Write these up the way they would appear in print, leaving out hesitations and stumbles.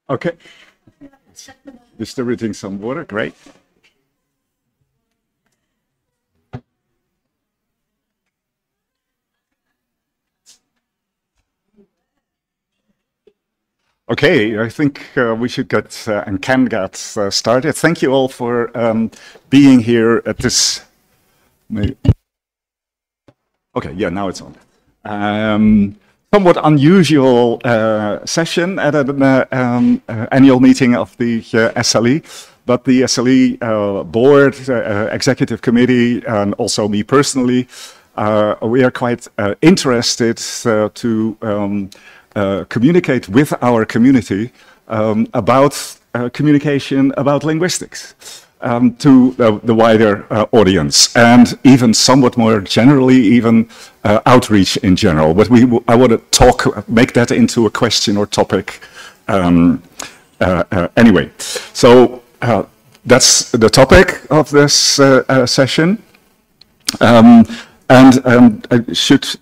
Okay. Distributing some water, great. Okay, I think we should get and can get started. Thank you all for being here at this. Okay, yeah, now it's on. Somewhat unusual session at an annual meeting of the SLE, but the SLE board, executive committee, and also me personally, we are quite interested to communicate with our community about communication about linguistics to the wider audience, and even somewhat more generally, even outreach in general. But I want to make that into a question or topic anyway. So that's the topic of this session, and it should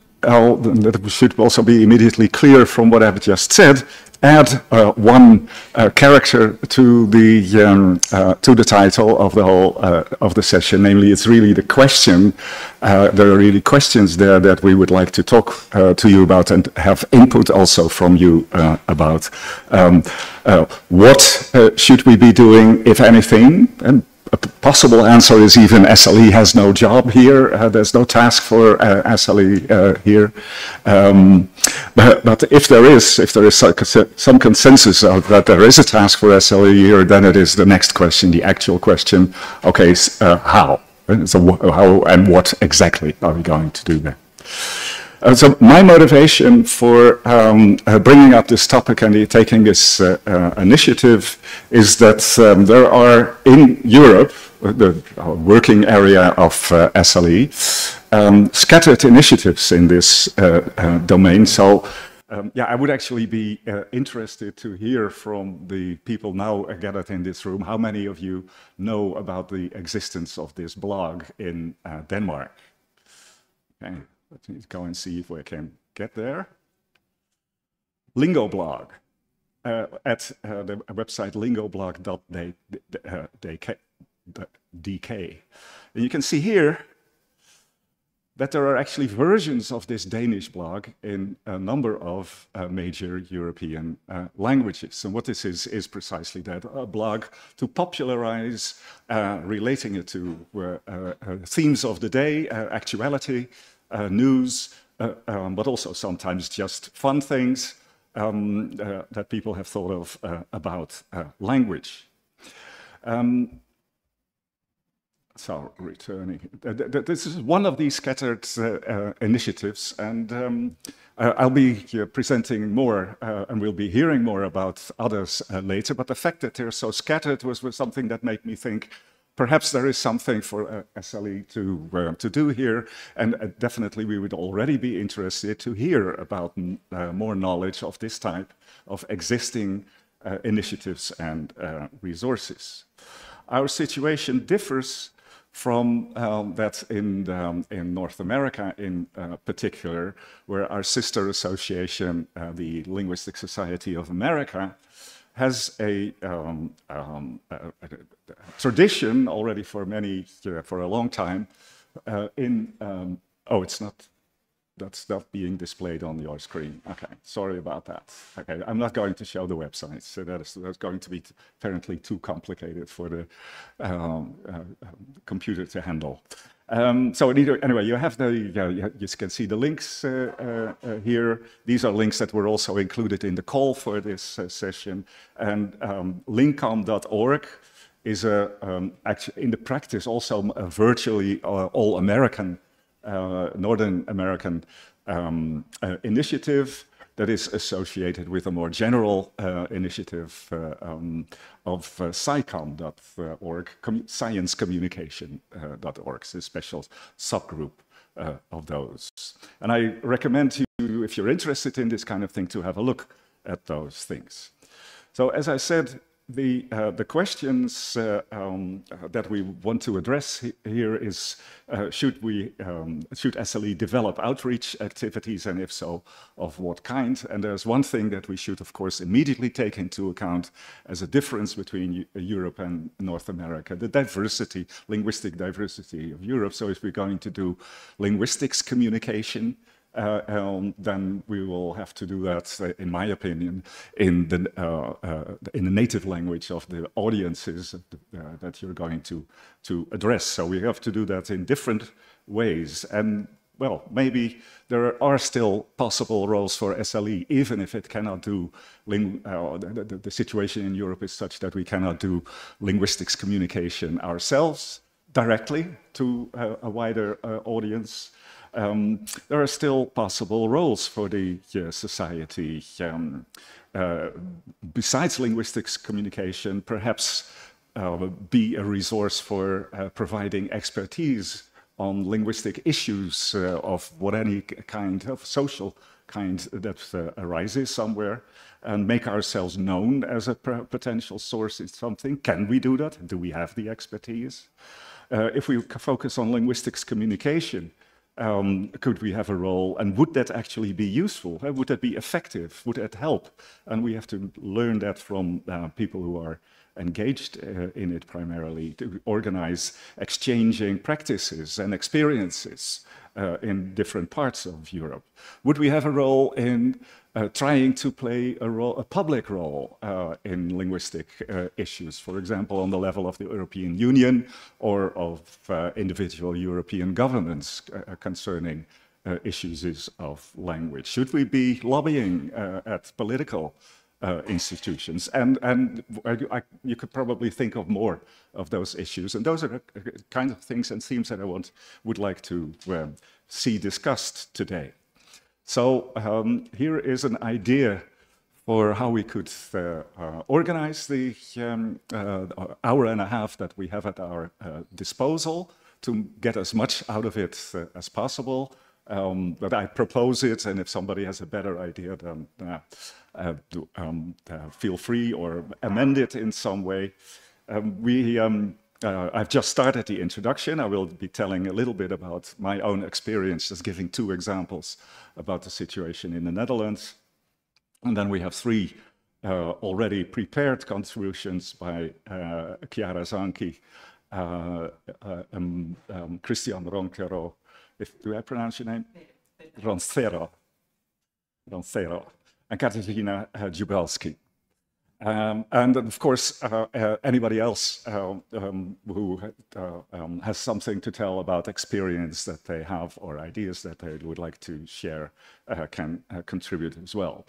also be immediately clear from what I've just said. Add one character to the title of the whole of the session. Namely, it's really the question. There are really questions there that we would like to talk to you about and have input also from you about. What should we be doing, if anything? And a possible answer is even SLE has no job here. There's no task for SLE here. But if there is some consensus that there is a task for SLE here, then it is the next question, the actual question. Okay, how? So how and what exactly are we going to do there? So my motivation for bringing up this topic and taking this initiative is that there are in Europe, the working area of SLE, scattered initiatives in this domain. So yeah, I would actually be interested to hear from the people now gathered in this room, how many of you know about the existence of this blog in Denmark? Okay. Let me go and see if we can get there. Lingoblog at the website lingoblog.dk. And you can see here that there are actually versions of this Danish blog in a number of major European languages. And what this is precisely that, a blog to popularize, relating it to themes of the day, actuality, news, but also sometimes just fun things that people have thought of about language. So returning, this is one of these scattered initiatives, and I'll be presenting more, and we'll be hearing more about others later, but the fact that they're so scattered was something that made me think perhaps there is something for SLE to do here, and definitely we would already be interested to hear about more knowledge of this type of existing initiatives and resources. Our situation differs from that in North America in particular, where our sister association, the Linguistic Society of America, has a tradition already for a long time oh, that's not being displayed on your screen. Okay, sorry about that. Okay, I'm not going to show the website, so that's going to be apparently too complicated for the computer to handle. So anyway, you have you can see the links here. These are links that were also included in the call for this session. And lincom.org is actually in the practice also a virtually all-American, Northern American initiative that is associated with a more general initiative of SciComm.org, sciencecommunication.org, it's a special subgroup of those. And I recommend you, if you're interested in this kind of thing, to have a look at those things. So as I said, the questions that we want to address here is should SLE develop outreach activities, and if so, of what kind? And there's one thing that we should, of course, immediately take into account as a difference between Europe and North America: the diversity, linguistic diversity of Europe. So if we're going to do linguistics communication, then we will have to do that, in my opinion, in the native language of the audiences that you're going to address. So we have to do that in different ways. And well, maybe there are still possible roles for SLE, even if it cannot do, the situation in Europe is such that we cannot do linguistics communication ourselves directly to a wider audience. There are still possible roles for the society. Besides linguistics communication, perhaps be a resource for providing expertise on linguistic issues of any kind of social kind that arises somewhere, and make ourselves known as a potential source in something. Can we do that? Do we have the expertise? If we focus on linguistics communication, could we have a role, and would that actually be useful? Would that be effective? Would that help? And we have to learn that from people who are engaged in it primarily, to organize exchanging practices and experiences in different parts of Europe. Would we have a role in trying to play a public role in linguistic issues, for example, on the level of the European Union or of individual European governments concerning issues of language? Should we be lobbying at political institutions? And you could probably think of more of those issues. And those are the kinds of things and themes that I would like to see discussed today. So here is an idea for how we could organize the hour and a half that we have at our disposal to get as much out of it as possible. But I propose it, and if somebody has a better idea, then feel free or amend it in some way. I've just started the introduction. I will be telling a little bit about my own experience, just giving 2 examples about the situation in the Netherlands. And then we have 3 already prepared contributions by Chiara Zanchi, Christian Roncero, do I pronounce your name? Roncero, and Katarzyna Jubelski. And of course, anybody else who has something to tell about experience that they have or ideas that they would like to share can contribute as well.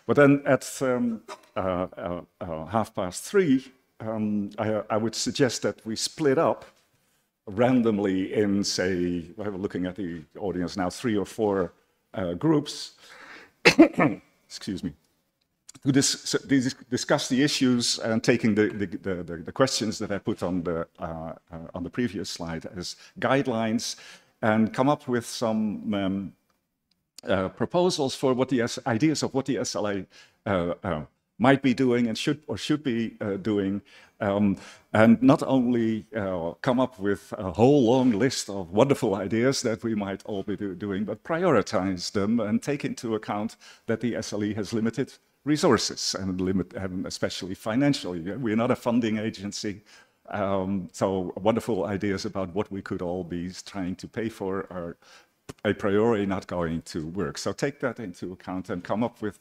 But then at 3:30, I would suggest that we split up randomly in, say, we're looking at the audience now, 3 or 4 groups, excuse me, to discuss the issues and taking the questions that I put on the previous slide as guidelines, and come up with some proposals for what the ideas of what the SLA might be doing and should be doing, and not only come up with a whole long list of wonderful ideas that we might all be doing, but prioritize them and take into account that the SLE has limited resources and especially financially. We're not a funding agency, so wonderful ideas about what we could all be trying to pay for are a priori not going to work. So take that into account and come up with,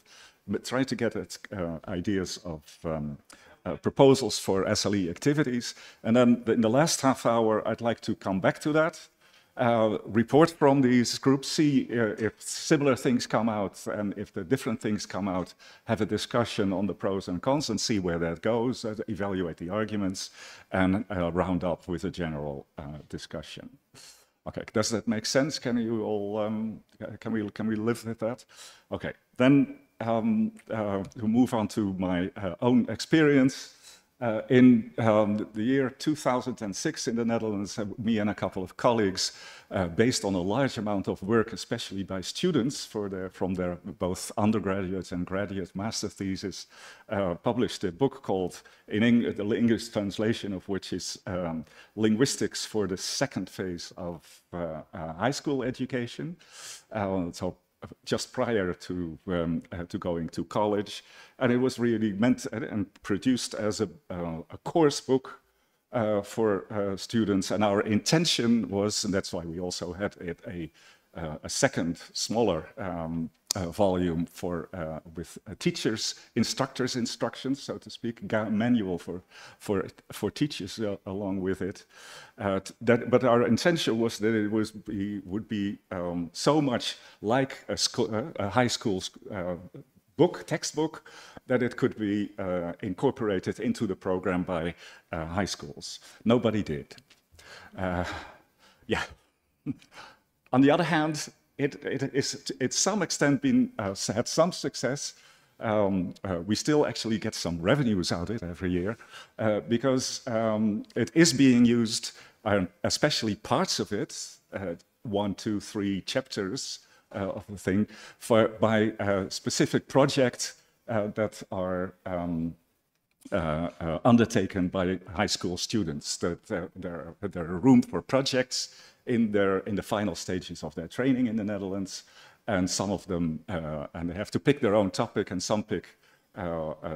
try to get ideas of proposals for SLE activities. And then in the last half hour, I'd like to come back to that, report from these groups, see if similar things come out, and if the different things come out, have a discussion on the pros and cons and see where that goes, evaluate the arguments, and round up with a general discussion. Okay, does that make sense? Can you all, can we live with that? Okay, then to move on to my own experience. In the year 2006 in the Netherlands, me and a couple of colleagues, based on a large amount of work, especially by students from their both undergraduate and graduate master thesis, published a book called, in English, the English translation of which is Linguistics for the Second Phase of High School Education. So just prior to going to college, and it was really meant and produced as a course book for students. And our intention was, and that's why we also had a second smaller volume for with teachers, instructors' instructions, so to speak, manual for teachers along with it. But our intention was that it would be so much like a high school textbook, that it could be incorporated into the program by high schools. Nobody did. Yeah. On the other hand, it's to some extent had some success. We still actually get some revenues out of it every year because it is being used, especially parts of it, 1, 2, 3 chapters of the thing, by specific projects that are undertaken by high school students. That there are room for projects in the final stages of their training in the Netherlands, and some of them, and they have to pick their own topic, and some pick,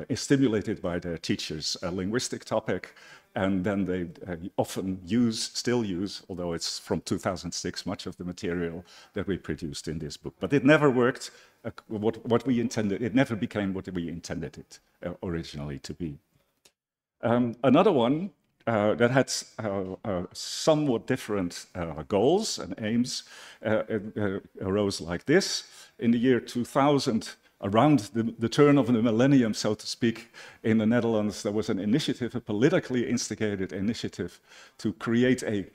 is stimulated by their teachers, a linguistic topic, and then they often still use, although it's from 2006, much of the material that we produced in this book. But it never worked what we intended, it never became what we intended it originally to be. Another one that had somewhat different goals and aims arose like this. In the year 2000, around the turn of the millennium, so to speak, in the Netherlands, there was an initiative, a politically instigated initiative, to create a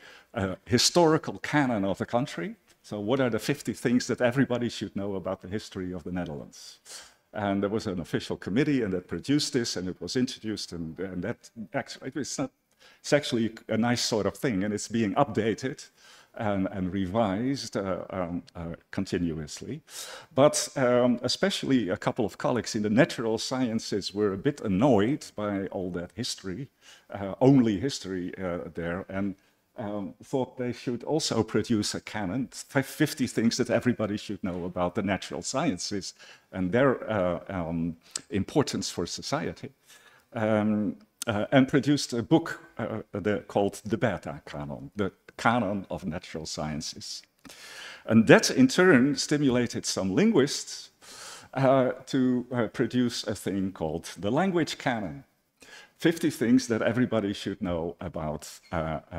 historical canon of the country. So what are the 50 things that everybody should know about the history of the Netherlands? And there was an official committee, and that produced this, and it was introduced, and that actually, it's actually a nice sort of thing, and it's being updated and revised continuously. But especially a couple of colleagues in the natural sciences were a bit annoyed by all that history, only history there, and thought they should also produce a canon, 50 things that everybody should know about the natural sciences and their importance for society. And produced a book called the Beta Canon, the Canon of Natural Sciences. And that in turn stimulated some linguists to produce a thing called the language canon. 50 things that everybody should know about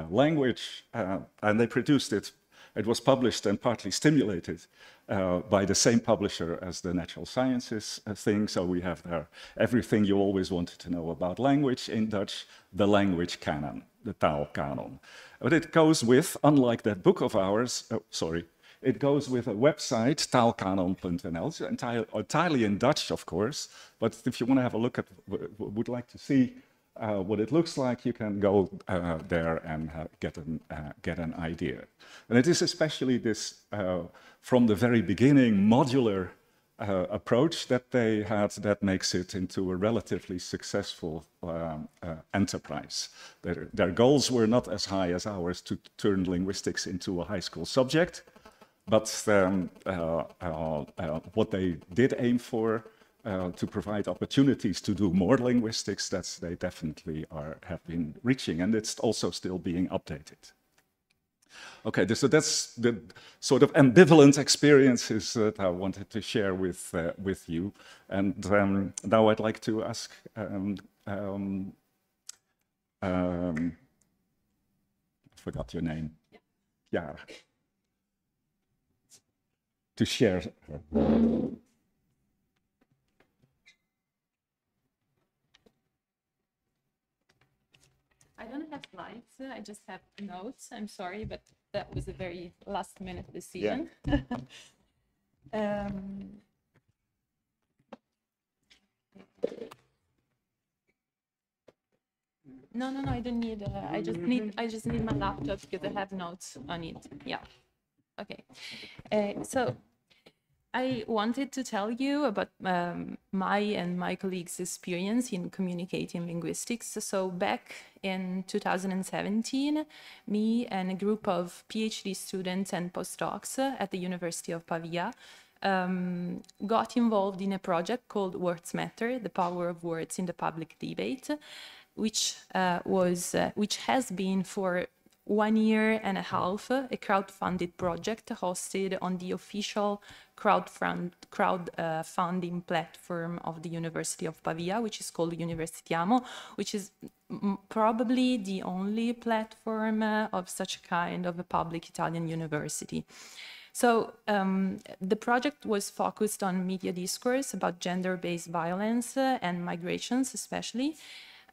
language, and they produced it. It was published and partly stimulated by the same publisher as the natural sciences thing. So we have there everything you always wanted to know about language in Dutch, the language canon, the taalkanon. But it goes with, unlike that book of ours, it goes with a website, taalkanon.nl, entirely in Dutch, of course. But if you want to have a look at, would like to see what it looks like, you can go there and get an idea. And it is especially this, from the very beginning, modular approach that they had that makes it into a relatively successful enterprise. Their goals were not as high as ours to turn linguistics into a high school subject, but what they did aim for, to provide opportunities to do more linguistics, they definitely have been reaching, and it's also still being updated. Okay, so that's the sort of ambivalent experiences that I wanted to share with you. And now I'd like to ask I forgot your name. Yeah. To share. I don't have slides, I just have notes. I'm sorry, but that was a very last-minute decision. Yeah. No, I don't need. I just need my laptop because I have notes on it. Yeah. Okay. So I wanted to tell you about my and my colleagues' experience in communicating linguistics. So back in 2017, me and a group of PhD students and postdocs at the University of Pavia got involved in a project called Words Matter, the power of words in the public debate, which has been for 1.5 years a crowd-funded project hosted on the official crowdfunding platform of the University of Pavia, which is called Universitiamo, which is probably the only platform of such a kind of a public Italian university. So the project was focused on media discourse about gender-based violence and migrations especially,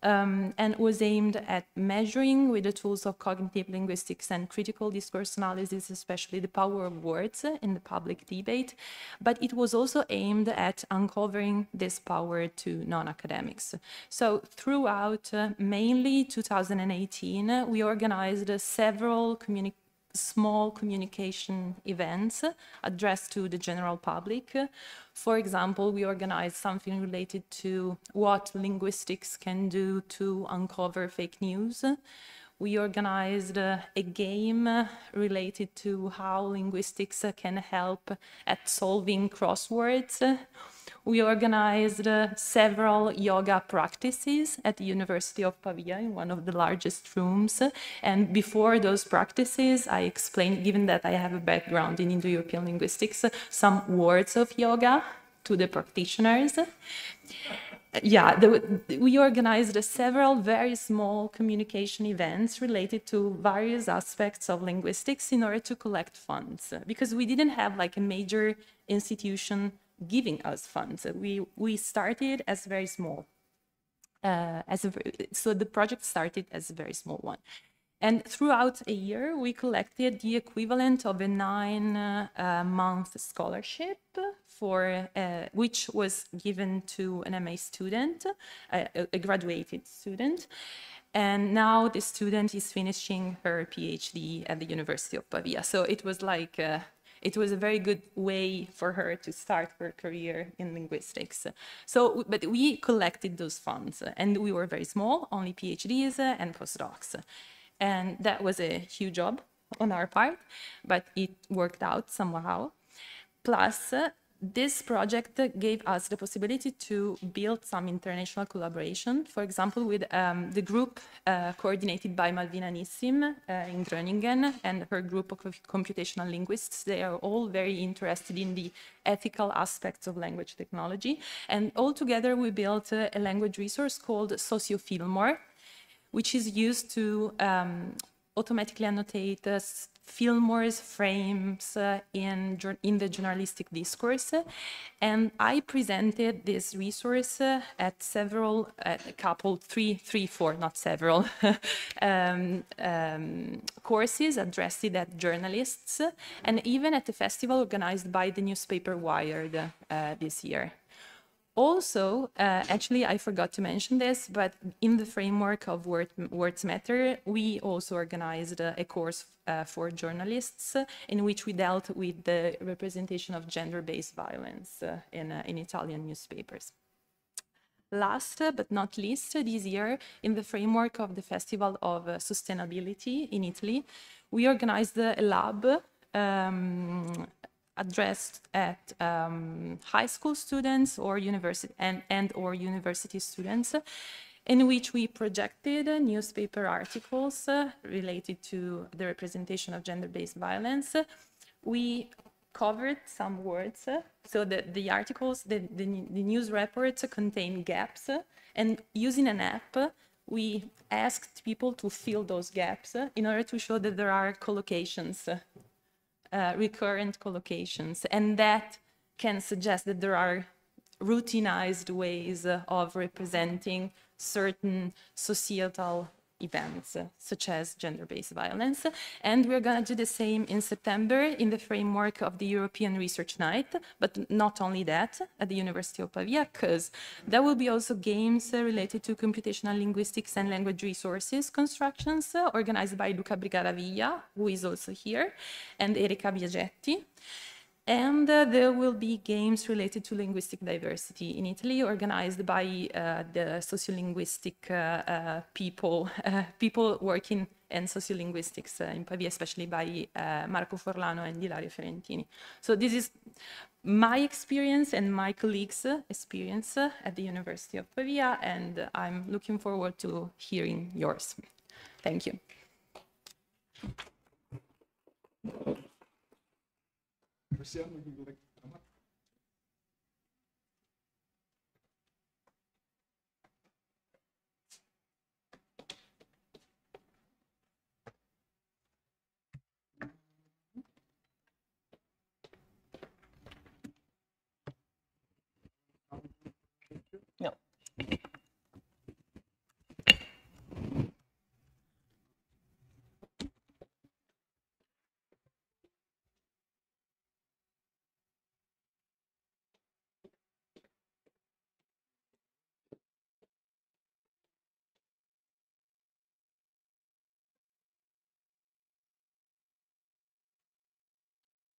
and was aimed at measuring with the tools of cognitive linguistics and critical discourse analysis, especially the power of words in the public debate. But it was also aimed at uncovering this power to non-academics. So throughout mainly 2018, we organized several small communication events addressed to the general public. For example, we organized something related to what linguistics can do to uncover fake news. We organized a game related to how linguistics can help at solving crosswords. We organized several yoga practices at the University of Pavia in one of the largest rooms. And before those practices, I explained, given that I have a background in Indo-European linguistics, some words of yoga to the practitioners. Yeah, we organized several very small communication events related to various aspects of linguistics in order to collect funds, because we didn't have like a major institution giving us funds. We started as very small, so the project started as a very small one. And throughout a year, we collected the equivalent of a 9-month scholarship for which was given to an MA student, a graduated student. And now the student is finishing her PhD at the University of Pavia. So it was like it was a very good way for her to start her career in linguistics. So, but we collected those funds, and we were very small, only PhDs and postdocs. And that was a huge job on our part, but it worked out somehow. Plus, this project gave us the possibility to build some international collaboration, for example, with the group coordinated by Malvina Nissim in Groningen and her group of computational linguists. They are all very interested in the ethical aspects of language technology. And all together, we built a language resource called SocioFilmore, which is used to automatically annotate Fillmore's frames in the journalistic discourse. And I presented this resource at several, four, not several, courses addressed at journalists, and even at a festival organized by the newspaper Wired this year. Also, actually, I forgot to mention this, but in the framework of Words Matter, we also organized a course for journalists in which we dealt with the representation of gender-based violence in Italian newspapers. Last but not least, this year, in the framework of the Festival of Sustainability in Italy, we organized a lab addressed at high school students or university or university students, in which we projected newspaper articles related to the representation of gender-based violence. We covered some words, so the articles, the news reports contain gaps, and using an app, we asked people to fill those gaps in order to show that there are collocations, recurrent collocations, and that can suggest that there are routinized ways of representing certain societal events, such as gender-based violence. And we're going to do the same in September in the framework of the European Research Night, but not only that, at the University of Pavia, because there will be also games related to computational linguistics and language resources constructions organized by Luca Brigaraviglia, who is also here, and Erika Biagetti. And there will be games related to linguistic diversity in Italy, organized by the sociolinguistic people working in sociolinguistics in Pavia, especially by Marco Forlano and Ilaria Ferentini. So this is my experience and my colleagues' experience at the University of Pavia, and I'm looking forward to hearing yours. Thank you. No.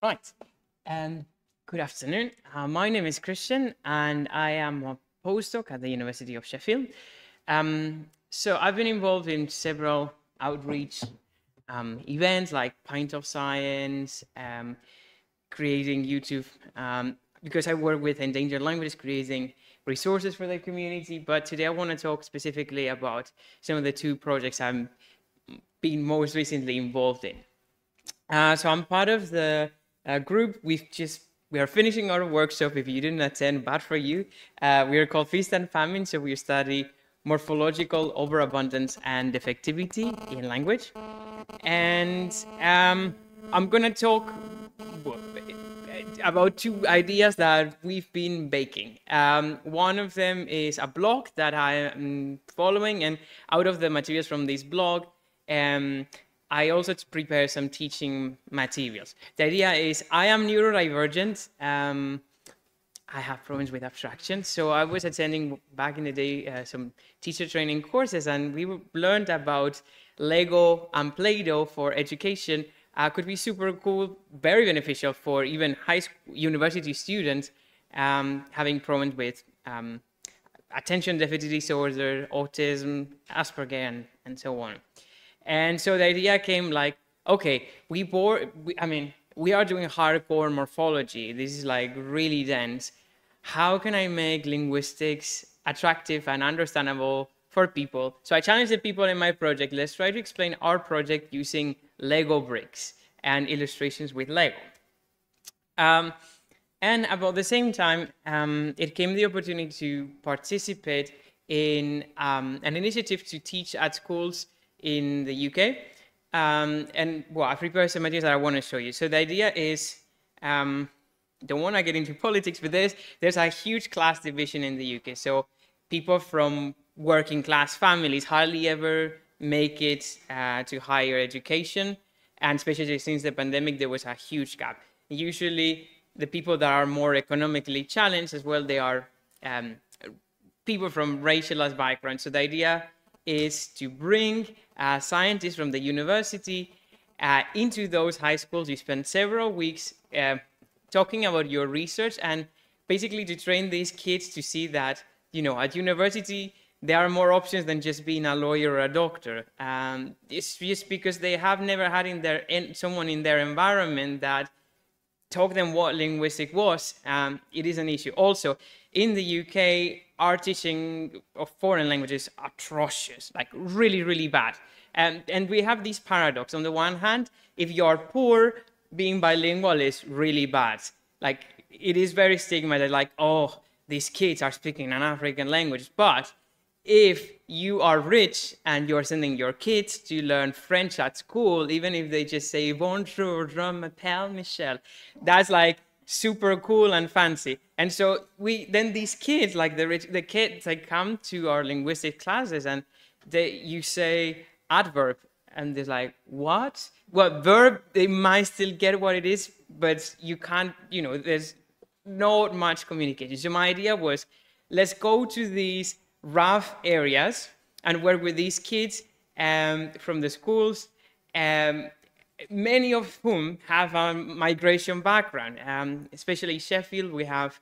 Right, good afternoon. My name is Christian, and I am a postdoc at the University of Sheffield. So I've been involved in several outreach events like Pint of Science, creating YouTube, because I work with endangered languages, creating resources for the community. But today I want to talk specifically about some of the two projects I've been most recently involved in. So I'm part of the group. We are finishing our workshop. If you didn't attend, bad for you. We are called Feast and Famine, so we study morphological overabundance and defectivity in language. And I'm going to talk about two ideas that we've been baking. One of them is a blog that I am following, and out of the materials from this blog, I also prepare some teaching materials. The idea is I am neurodivergent. I have problems with abstraction. So I was attending back in the day some teacher training courses, and we learned about Lego and Play-Doh for education. Could be super cool, very beneficial for even high school, university students having problems with attention deficit disorder, autism, Asperger, and so on. And so the idea came like, okay, we are doing hardcore morphology. This is like really dense. How can I make linguistics attractive and understandable for people? So I challenged the people in my project, let's try to explain our project using Lego bricks and illustrations with Lego. And about the same time, it came the opportunity to participate in an initiative to teach at schools in the UK. And well, I've prepared some ideas that I want to show you. So the idea is, don't want to get into politics, but there's a huge class division in the UK. So people from working class families hardly ever make it to higher education. And especially since the pandemic, there was a huge gap. Usually the people that are more economically challenged as well, they are people from racialized backgrounds. So the idea is to bring scientists from the university into those high schools. You spend several weeks talking about your research and basically to train these kids to see that, you know, at university, there are more options than just being a lawyer or a doctor. It's just because they have never had someone in their environment that taught them what linguistic was. It is an issue. Also, in the UK, our teaching of foreign languages is atrocious, like really, really bad. And we have this paradox. On the one hand, if you're poor, being bilingual is really bad. Like, it is very stigmatized, like, oh, these kids are speaking an African language. But if you are rich and you're sending your kids to learn French at school, even if they just say, bonjour, je m'appelle Michel, that's like super cool and fancy. And so then these kids, like the kids, they come to our linguistic classes and you say, adverb. And they're like, what? Well, verb, they might still get what it is, but you can't, you know, there's not much communication. So my idea was, let's go to these rough areas and work with these kids from the schools, many of whom have a migration background. Especially Sheffield, we have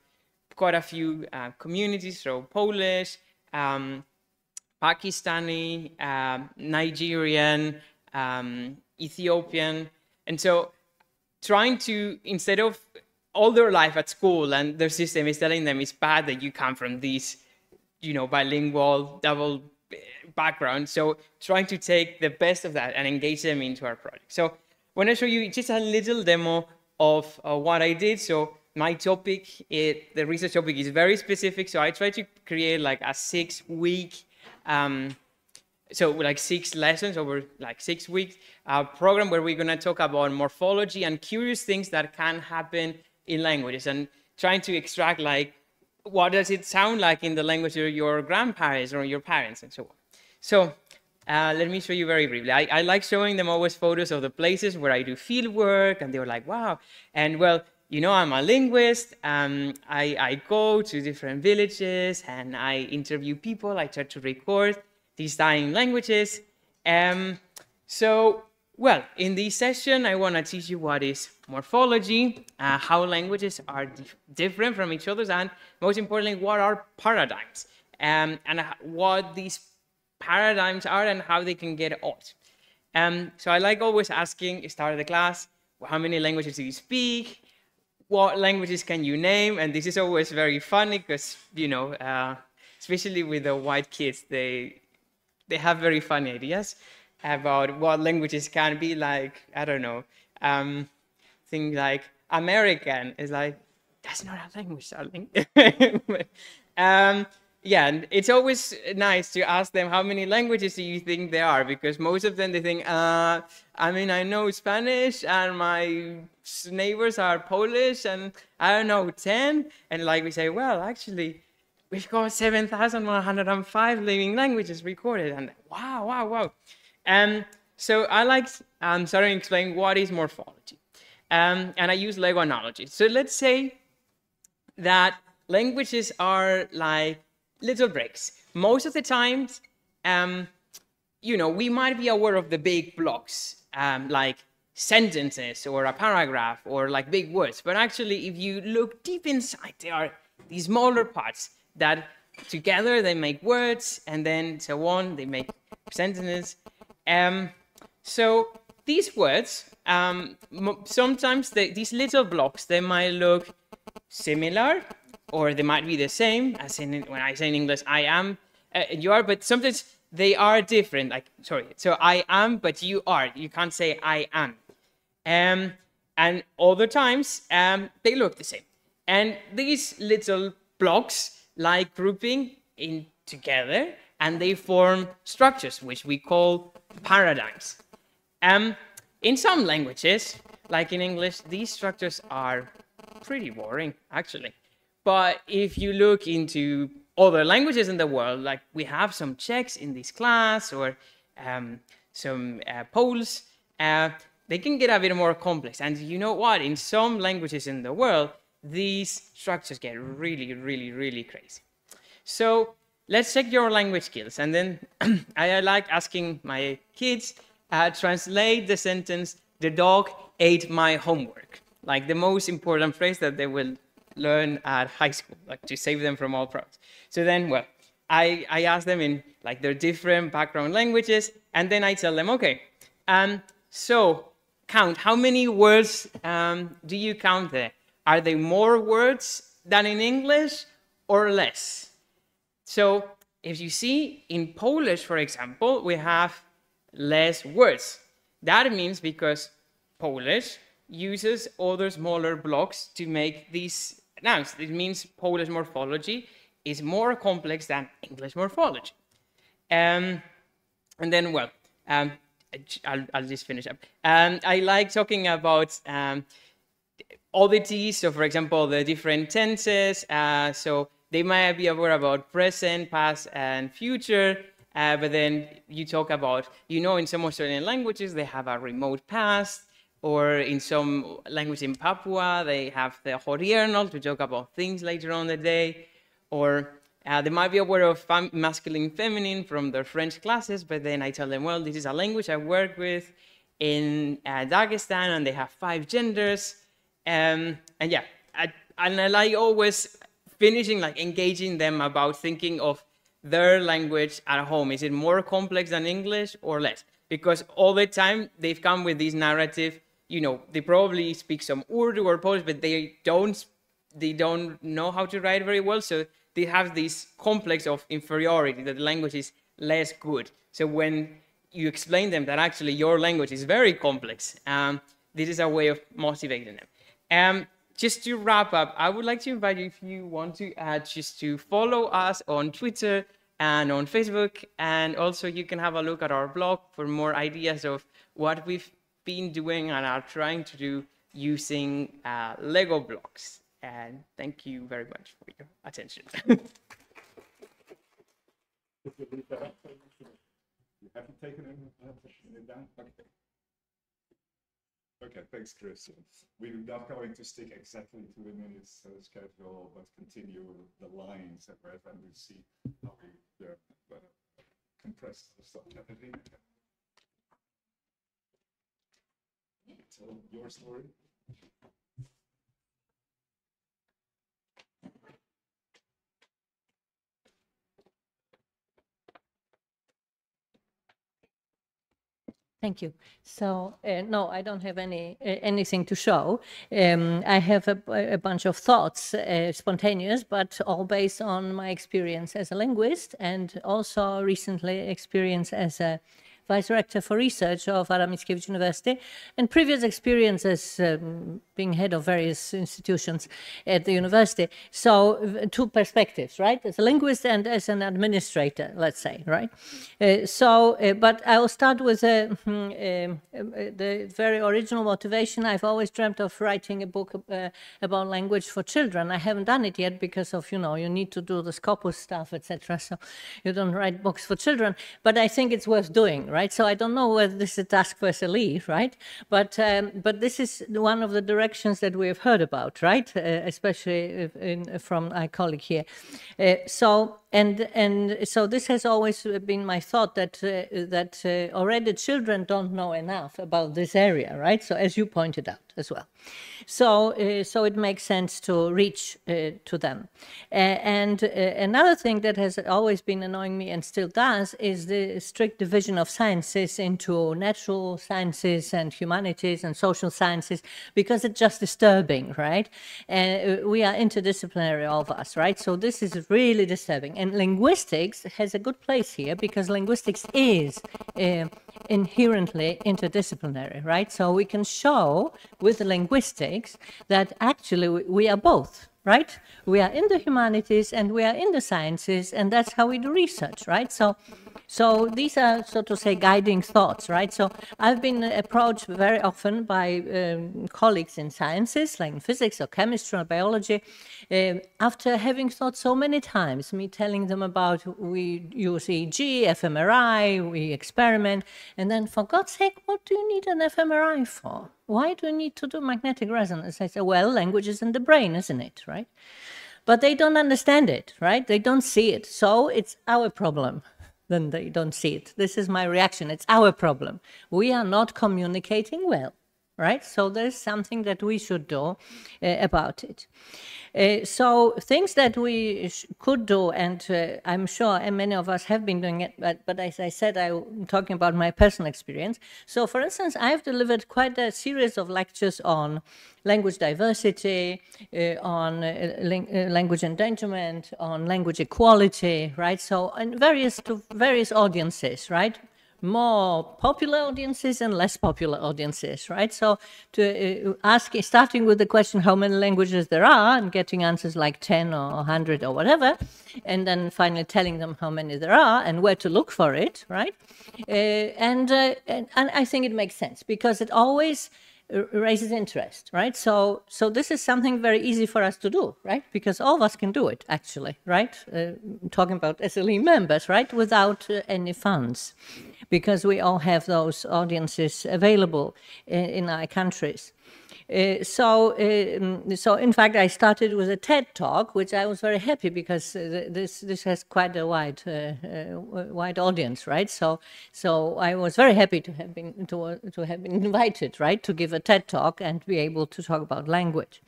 quite a few communities, so Polish, Pakistani, Nigerian, Ethiopian. And so trying to, instead of all their life at school and their system is telling them it's bad that you come from these, you know, bilingual, double background. So trying to take the best of that and engage them into our project. So I want to show you just a little demo of what I did. So my topic, the research topic is very specific. So I tried to create like a 6-week, so like 6 lessons over like 6 weeks, program where we're going to talk about morphology and curious things that can happen in languages, and trying to extract like, what does it sound like in the language of your grandparents or your parents and so on. So let me show you very briefly. I like showing them always photos of the places where I do field work, and they were like, wow. And well, you know, I'm a linguist. I go to different villages and I interview people. I try to record these dying languages. So, well, in this session, I want to teach you what is morphology, how languages are different from each other, and most importantly, what are paradigms, and what these paradigms are and how they can get out. So I like always asking, start of the class, how many languages do you speak? What languages can you name? And this is always very funny because, you know, especially with the white kids, they have very funny ideas about what languages can be, like, I don't know, things like American is like, that's not a language, darling. Yeah, and it's always nice to ask them how many languages do you think there are, because most of them they think, I mean, I know Spanish and my neighbors are Polish and I don't know, 10. And like we say, well, actually, we've got 7,105 living languages recorded. And wow. So I like starting to explain what is morphology. And I use Lego analogies. So let's say that languages are like little bricks. Most of the times, you know, we might be aware of the big blocks, like sentences or a paragraph or like big words. But actually, if you look deep inside, there are these smaller parts that together they make words, and then so on, they make sentences. So these words, sometimes these little blocks, they might look similar, or they might be the same, as in when I say in English, I am, you are, but sometimes they are different. Like, sorry, so I am, but you are. You can't say I am. And other times, they look the same. And these little blocks like grouping in together, and they form structures, which we call paradigms. In some languages, like in English, these structures are pretty boring, actually. But if you look into other languages in the world, like we have some Czechs in this class, or some Poles, they can get a bit more complex. And you know what? In some languages in the world, these structures get really, really, really crazy. So let's check your language skills. And then I like asking my kids, translate the sentence, the dog ate my homework. Like the most important phrase that they will learn at high school, like to save them from all problems. So then, well, I ask them in like their different background languages, and then I tell them, okay, so count, how many words do you count there? Are there more words than in English or less? So if you see in Polish, for example, we have less words. That means because Polish uses other smaller blocks to make these nouns. It means Polish morphology is more complex than English morphology. And then, well, I'll just finish up. I like talking about oddities. So, for example, the different tenses. So they might be aware about present, past, and future. But then you talk about, in some Australian languages, they have a remote past, or in some language in Papua, they have the hodiernal to talk about things later on the day, or they might be aware of masculine, feminine from their French classes, but then I tell them, well, this is a language I work with in Dagestan, and they have 5 genders. And yeah, I like always finishing, like engaging them about thinking of their language at home. Is it more complex than English or less? Because all the time they've come with this narrative, they probably speak some Urdu or Polish, but they don't know how to write very well. So they have this complex of inferiority, that the language is less good. So when you explain them that actually your language is very complex, this is a way of motivating them. Just to wrap up, I would like to invite you, if you want to, just to follow us on Twitter and on Facebook. And also you can have a look at our blog for more ideas of what we've been doing and are trying to do using Lego blocks. And thank you very much for your attention. You haven't taken it down? Okay, thanks, Chris. We're not going to stick exactly to the minutes schedule, but continue the lines that we're having to see how we compress the stuff. Tell your story. Thank you. So, no, I don't have anything to show. I have a bunch of thoughts, spontaneous, but all based on my experience as a linguist, and also recently experience as a Vice Rector for Research of Adam Mickiewicz University, and previous experience as being head of various institutions at the university. So 2 perspectives, right? As a linguist and as an administrator, let's say, right? But I'll start with the very original motivation. I've always dreamt of writing a book about language for children. I haven't done it yet because of, you need to do the Scopus stuff, etc. So you don't write books for children, but I think it's worth doing, right? So I don't know whether this is a task for SLE, right? But this is one of the directions that we have heard about, right? Especially from my colleague here. So this has always been my thought that already children don't know enough about this area, right? So as you pointed out as well. So it makes sense to reach to them. And another thing that has always been annoying me and still does is the strict division of sciences into natural sciences and humanities and social sciences, because it's just disturbing, right? And we are interdisciplinary, all of us, right? So this is really disturbing. And linguistics has a good place here because linguistics is inherently interdisciplinary, right? So we can show with linguistics that actually we are both, right? We are in the humanities and we are in the sciences, and that's how we do research, right? So these are, so to say, guiding thoughts, right? So I've been approached very often by colleagues in sciences, like in physics or chemistry or biology, after having thought so many times, me telling them about we use EEG, fMRI, we experiment, and then for God's sake, what do you need an fMRI for? Why do you need to do magnetic resonance? I say, well, language is in the brain, isn't it, right? But they don't understand it, right? They don't see it. So it's our problem. Then they don't see it. This is my reaction. It's our problem. We are not communicating well, right? So there's something that we should do about it. So things that we could do, and I'm sure many of us have been doing it, but as I said, I'm talking about my personal experience. So for instance, I've delivered quite a series of lectures on language diversity, on language endangerment, on language equality, right? So to various audiences, right? More popular audiences and less popular audiences, right? So to starting with the question how many languages there are and getting answers like 10 or 100 or whatever, and then finally telling them how many there are and where to look for it, right? And I think it makes sense because it always raises interest, right? So this is something very easy for us to do, right? Because all of us can do it, actually, right? Talking about SLE members, right? Without any funds, because we all have those audiences available in our countries. So in fact, I started with a TED talk, which I was very happy because this has quite a wide audience, right? So I was very happy to have been invited, right, to give a TED talk and be able to talk about language.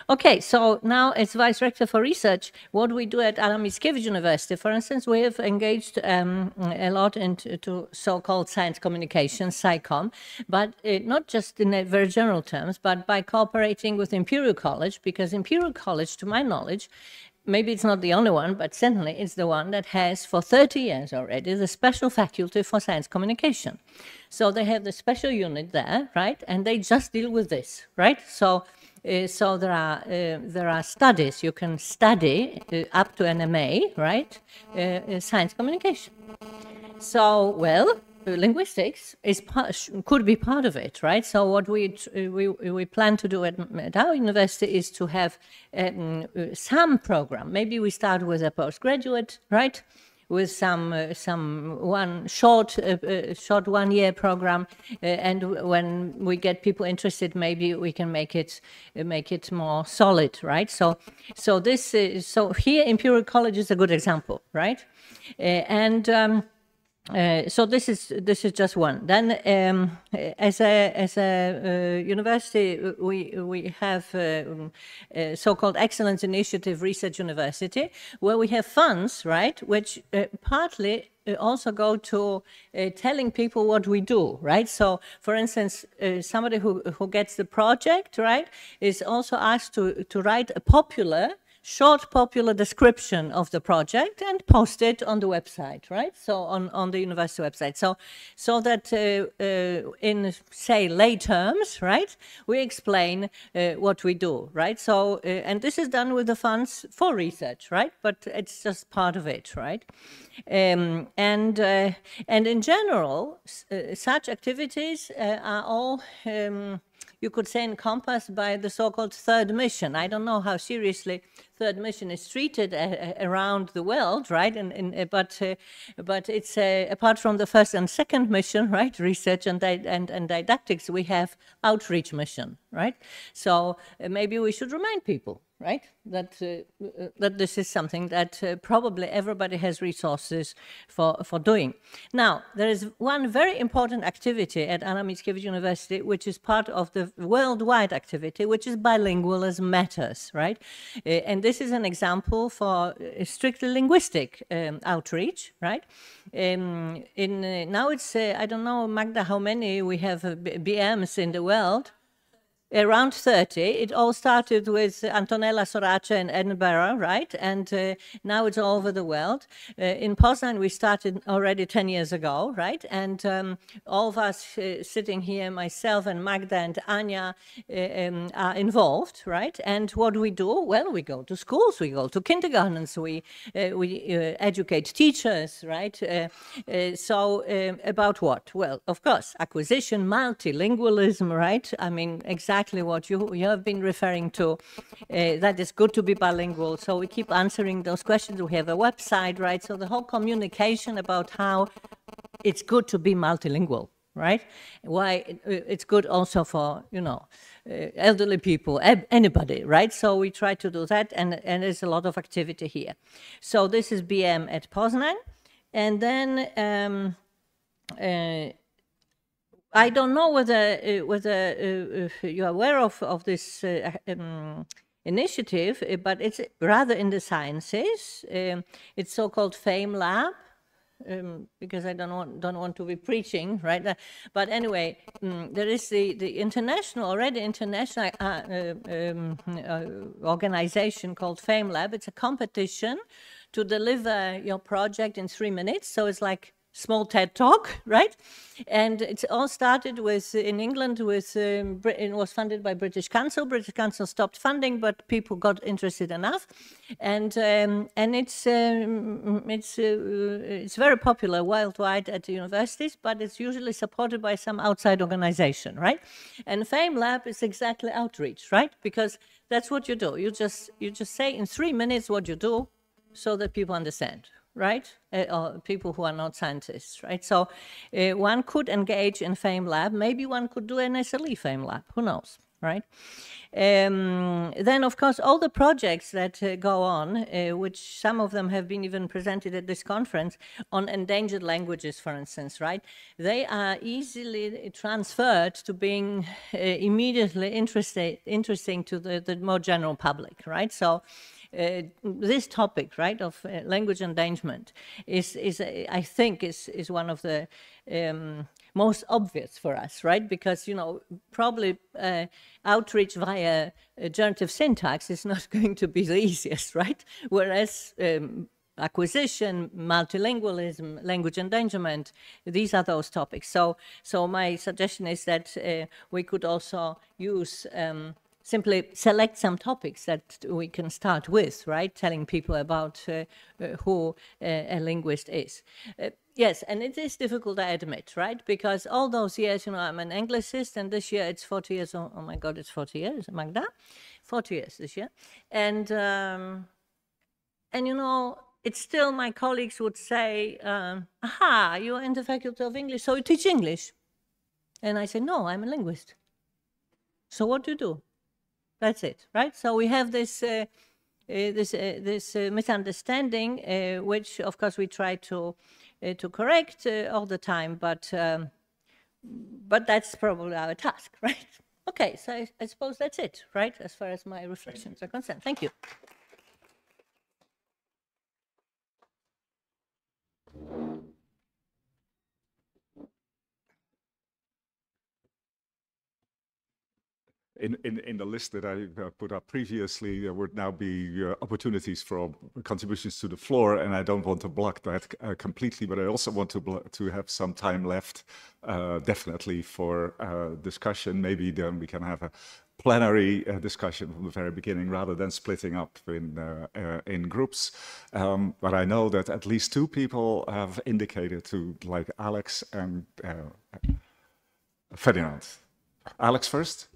Okay, so now as Vice Rector for Research, what we do at Adam Mickiewicz University, for instance, we have engaged a lot into so-called science communication, SciComm, but not just in very general terms, but by cooperating with Imperial College, because Imperial College, to my knowledge, maybe it's not the only one, but certainly it's the one that has for 30 years already the special faculty for science communication. So they have the special unit there, right? And they just deal with this, right? So there are studies. You can study up to an MA, right? Science communication. So, well, linguistics could be part of it, right? So what we plan to do at our university is to have some program. Maybe we start with a postgraduate, right? With some one short 1-year program, and when we get people interested, maybe we can make it more solid, right? So here Imperial College is a good example, right? So this is just one. Then, as a university, we have a so-called Excellence Initiative Research University, where we have funds, right, which partly also go to telling people what we do, right? So, for instance, somebody who gets the project, right, is also asked to write a short popular description of the project and post it on the website, right? So on the university website. So that in, say, lay terms, right, we explain what we do, right? So, and this is done with the funds for research, right? But it's just part of it, right? And in general, such activities are all you could say encompassed by the so-called third mission. I don't know how seriously third mission is treated around the world, right? But it's apart from the first and second mission, right? Research and didactics, we have outreach mission, right? So maybe we should remind people, right, that this is something that probably everybody has resources for doing. Now, there is one very important activity at Adam Mickiewicz University, which is part of the worldwide activity, which is bilingualism matters, right? And this is an example for strictly linguistic outreach, right? Now it's, I don't know, Magda, how many we have BMs in the world. Around 30. It all started with Antonella Sorace in Edinburgh, right? And now it's all over the world. In Poznan, we started already 10 years ago, right? And all of us sitting here, myself and Magda and Anya, are involved, right? And what do? Well, we go to schools, we go to kindergartens, we educate teachers, right? So about what? Well, of course, acquisition, multilingualism, right? I mean, exactly what you have been referring to, that it's good to be bilingual. So we keep answering those questions. We have a website, right? So the whole communication about how it's good to be multilingual, right? Why it's good also for, elderly people, anybody, right? So we try to do that, and there's a lot of activity here. So this is BM at Poznan. And then I don't know whether you're aware of this initiative, but it's rather in the sciences. It's so-called FAME Lab, because I don't want to be preaching, right? But anyway, there is the international organization called FAME Lab. It's a competition to deliver your project in 3 minutes. So it's like small TED Talk, right? And it all started with, in England, with, it was funded by British Council. British Council stopped funding, but people got interested enough. And it's very popular worldwide at the universities, but it's usually supported by some outside organization, right? And FameLab is exactly outreach, right? Because that's what you do. You just say in 3 minutes what you do so that people understand, right? Or people who are not scientists, right? So one could engage in FameLab. Maybe one could do an SLE FameLab. Who knows, right? Then, of course, all the projects that go on, which some of them have been even presented at this conference, on endangered languages, for instance, right? They are easily transferred to being immediately interesting to the more general public, right? So this topic, right, of language endangerment is I think, is one of the most obvious for us, right? Because, you know, probably outreach via generative syntax is not going to be the easiest, right? Whereas acquisition, multilingualism, language endangerment, these are those topics. So my suggestion is that we could also use simply select some topics that we can start with, right? Telling people about who a linguist is. Yes, and it is difficult, I admit, right? Because all those years, you know, I'm an Anglicist, and this year it's 40 years. Oh my God, it's 40 years, Magda? 40 years this year. And you know, it's still, my colleagues would say, aha, you're in the Faculty of English, so you teach English. And I say, no, I'm a linguist. So what do you do? That's it, right? So we have this misunderstanding, which of course we try to correct all the time, but that's probably our task, right? Okay, so I suppose that's it, right? As far as my reflections are concerned. Thank you. In the list that I put up previously, there would now be opportunities for contributions to the floor, and I don't want to block that completely, but I also want to have some time left, definitely, for discussion. Maybe then we can have a plenary discussion from the very beginning, rather than splitting up in groups. But I know that at least 2 people have indicated to, like Alex and Ferdinand. Alex first.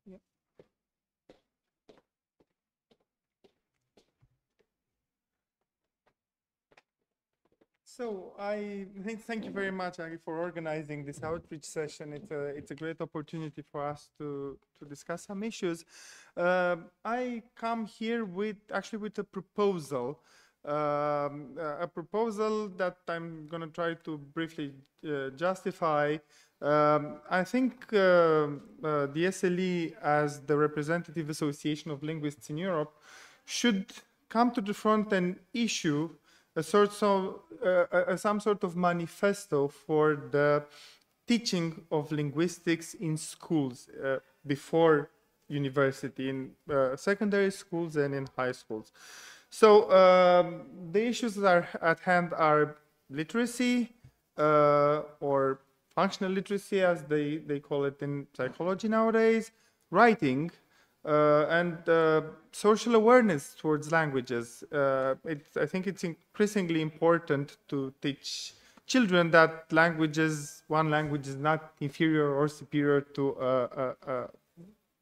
Yeah. So I thank you very much, Aggie, for organizing this outreach session. It's a great opportunity for us to discuss some issues. I come here with a proposal. A proposal that I'm going to try to briefly justify. I think the SLE, as the representative association of linguists in Europe, should come to the front and issue some sort of manifesto for the teaching of linguistics in schools before university, in secondary schools and in high schools. So the issues that are at hand are literacy, or functional literacy, as they call it in psychology nowadays, writing, and social awareness towards languages. I think it's increasingly important to teach children that one language is not inferior or superior to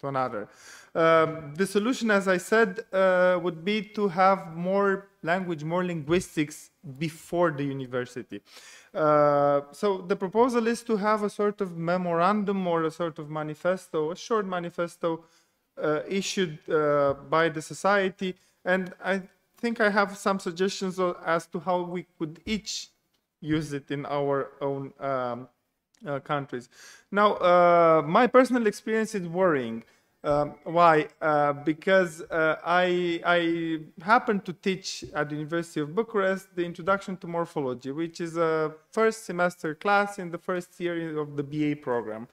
another. The solution, as I said, would be to have more language, more linguistics before the university. So the proposal is to have a sort of memorandum or a sort of manifesto, a short manifesto issued by the society. And I think I have some suggestions as to how we could each use it in our own countries. Now, my personal experience is worrying. Why? Because I happened to teach at the University of Bucharest the Introduction to Morphology, which is a first semester class in the first year of the BA program.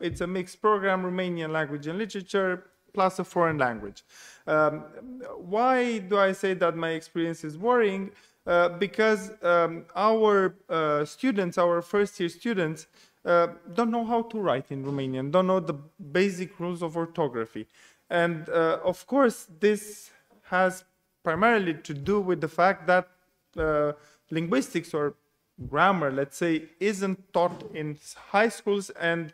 It's a mixed program, Romanian language and literature, plus a foreign language. Why do I say that my experience is worrying? Because our students, our first year students, don't know how to write in Romanian, don't know the basic rules of orthography. And of course, this has primarily to do with the fact that linguistics or grammar, let's say, isn't taught in high schools, and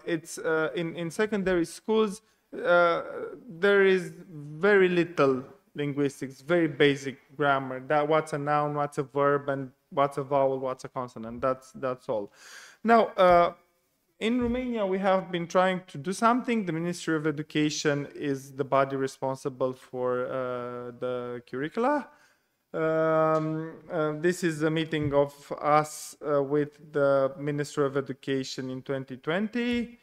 it's in secondary schools. There is very little linguistics, very basic grammar. That what's a noun, what's a verb, and what's a vowel, what's a consonant. That's all. Now, in Romania, we have been trying to do something. The Ministry of Education is the body responsible for the curricula. This is a meeting of us with the Ministry of Education in 2020.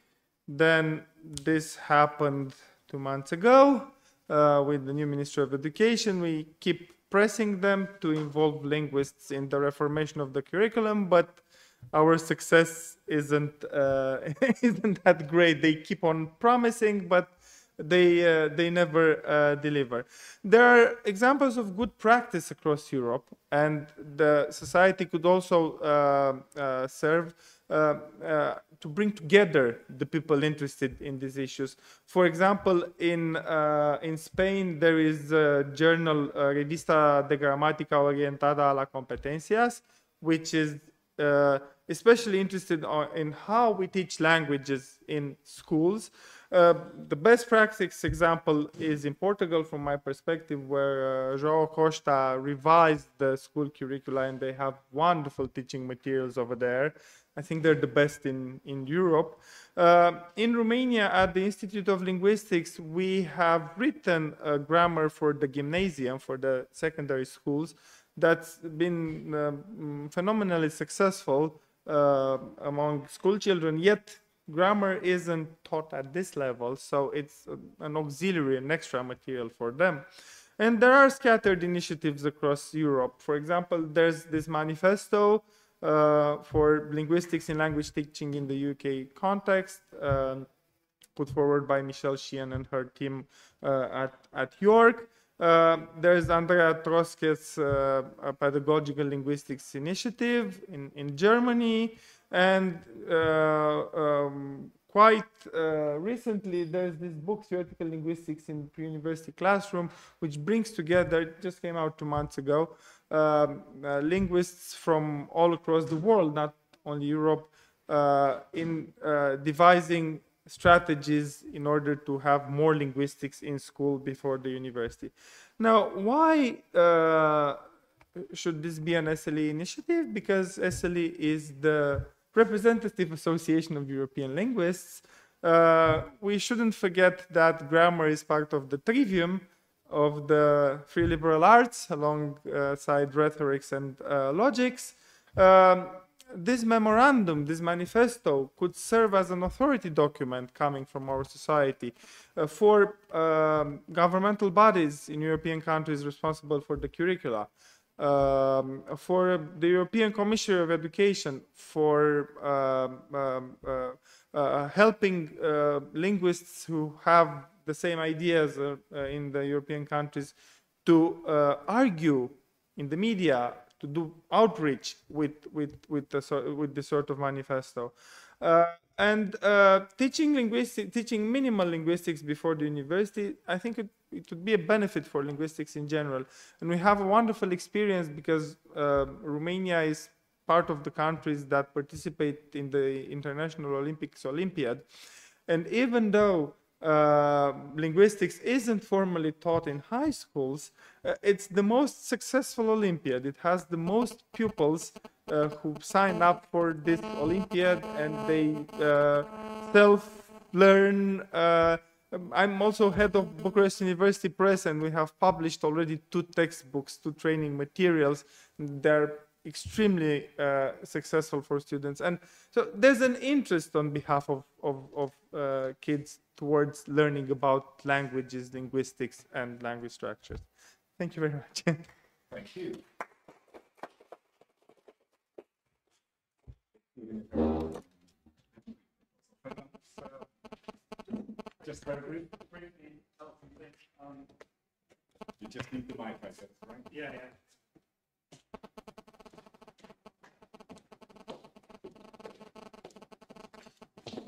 Then this happened 2 months ago with the new Ministry of Education. We keep pressing them to involve linguists in the reformation of the curriculum, but our success isn't isn't that great. They keep on promising, but they never deliver. There are examples of good practice across Europe, and the society could also serve to bring together the people interested in these issues. For example, in Spain, there is a journal, Revista de Gramática Orientada a las Competencias, which is especially interested in how we teach languages in schools. The best practice example is in Portugal, from my perspective, where João Costa revised the school curricula, and they have wonderful teaching materials over there. I think they're the best in Europe. In Romania, at the Institute of Linguistics, we have written a grammar for the gymnasium, for the secondary schools, that's been phenomenally successful among school children, yet grammar isn't taught at this level, so it's an auxiliary, an extra material for them. And there are scattered initiatives across Europe. For example, there's this manifesto for linguistics in language teaching in the UK context, put forward by Michelle Sheehan and her team at York. There's Andrea Troske's Pedagogical Linguistics Initiative in Germany, and quite recently there's this book, Theoretical Linguistics in Pre-University Classroom, which brings together, it just came out 2 months ago, linguists from all across the world, not only Europe, in devising strategies in order to have more linguistics in school before the university. Now, why should this be an SLE initiative? Because SLE is the representative association of European linguists. We shouldn't forget that grammar is part of the trivium of the free liberal arts alongside rhetorics and logics. This memorandum, this manifesto, could serve as an authority document coming from our society for governmental bodies in European countries responsible for the curricula, for the European Commissioner of Education, for helping linguists who have the same ideas in the European countries to argue in the media, to do outreach with this sort of manifesto, and teaching minimal linguistics before the university. I think it would be a benefit for linguistics in general, and we have a wonderful experience because Romania is part of the countries that participate in the International Olympiad, and even though linguistics isn't formally taught in high schools, it's the most successful Olympiad. It has the most pupils who sign up for this Olympiad, and they self-learn. I'm also head of Bucharest University Press, and we have published already 2 textbooks, 2 training materials. They're extremely successful for students. And so there's an interest on behalf of kids towards learning about languages, linguistics, and language structures. Thank you very much. Thank you. Just very briefly, you just need the mic, I guess, right? Yeah.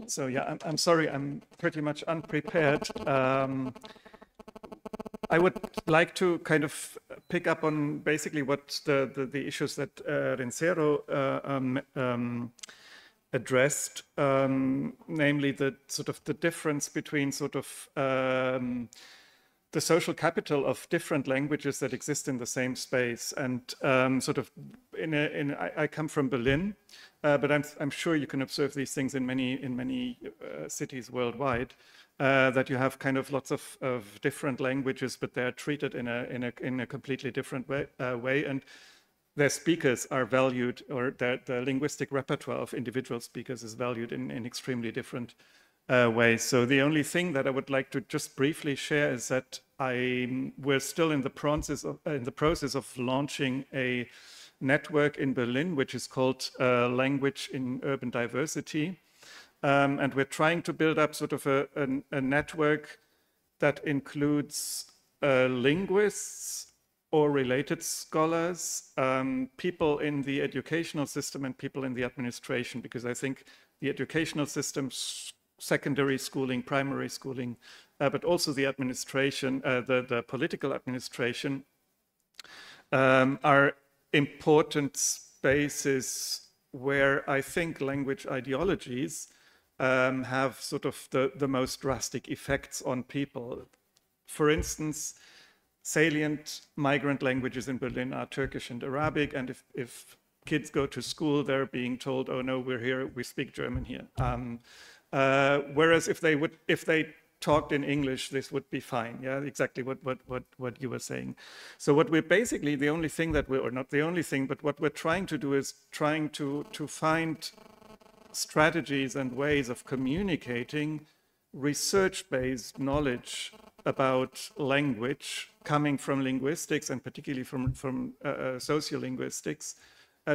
So yeah, I'm sorry, I'm pretty much unprepared. I would like to kind of pick up on basically what the issues that Rincero addressed, namely the sort of the difference between sort of the social capital of different languages that exist in the same space, and sort of I come from Berlin, but I'm sure you can observe these things in many cities worldwide. That you have kind of lots of different languages, but they're treated in a completely different way, and their speakers are valued, or the linguistic repertoire of individual speakers is valued in extremely different ways. So the only thing that I would like to just briefly share is that we're still in the process of launching a network in Berlin, which is called Language in Urban Diversity. And we're trying to build up sort of a network that includes linguists or related scholars, people in the educational system and people in the administration, because I think the educational system, secondary schooling, primary schooling, but also the administration, the political administration, are important spaces where I think language ideologies have sort of the most drastic effects on people. For instance, salient migrant languages in Berlin are Turkish and Arabic, and if kids go to school, they're being told, "Oh no, we're here, we speak German here." Whereas if they talked in English, this would be fine. Yeah, exactly what you were saying. So what we're basically, the only thing that or not the only thing, but what we're trying to do is trying to find strategies and ways of communicating research-based knowledge about language coming from linguistics, and particularly from sociolinguistics,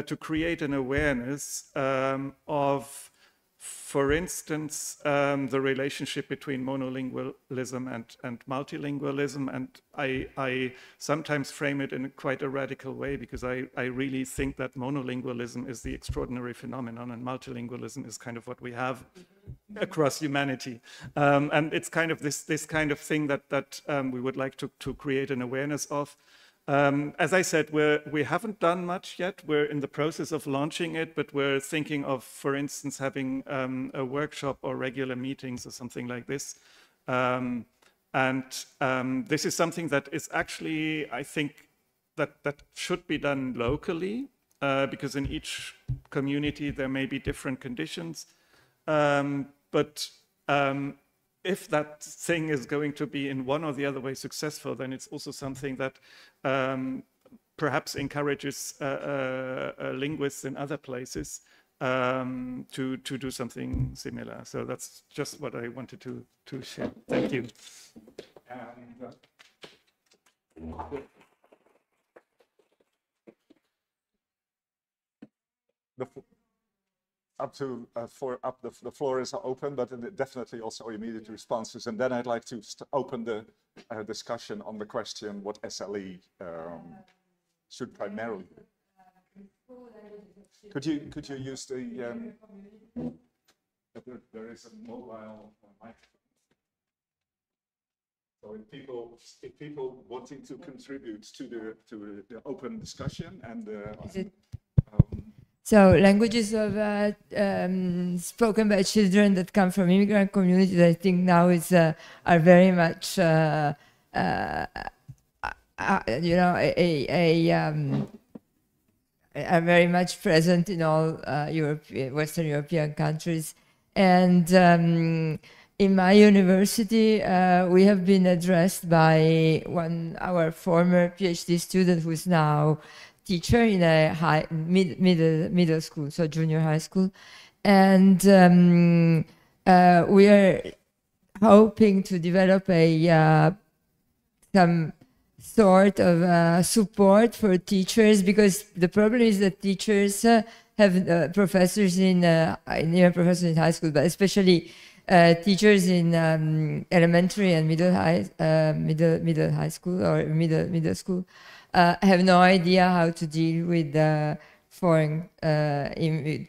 to create an awareness of, for instance, the relationship between monolingualism and multilingualism. And I sometimes frame it in quite a radical way, because I really think that monolingualism is the extraordinary phenomenon, and multilingualism is kind of what we have across humanity. And it's kind of this kind of thing that we would like to create an awareness of. As I said, we haven't done much yet. We're in the process of launching it, but we're thinking of, for instance, having a workshop or regular meetings or something like this. This is something that is actually, I think, that should be done locally, because in each community there may be different conditions. If that thing is going to be in one or the other way successful, then it's also something that perhaps encourages linguists in other places to do something similar. So that's just what I wanted to share. Thank you. The floor is open, but definitely also immediate responses. And then I'd like to open the discussion on the question what SLE should primarily do. Could you use the there is a mobile microphone. So if people wanting to contribute to the open discussion and so languages of spoken by children that come from immigrant communities, I think now are very much are very much present in all Western European countries. And in my university, we have been addressed by our former PhD student, who is now teacher in a middle school, so junior high school, and we are hoping to develop some sort of support for teachers, because the problem is that teachers have professors in professors in high school, but especially teachers in elementary and middle high school or middle school have no idea how to deal with foreign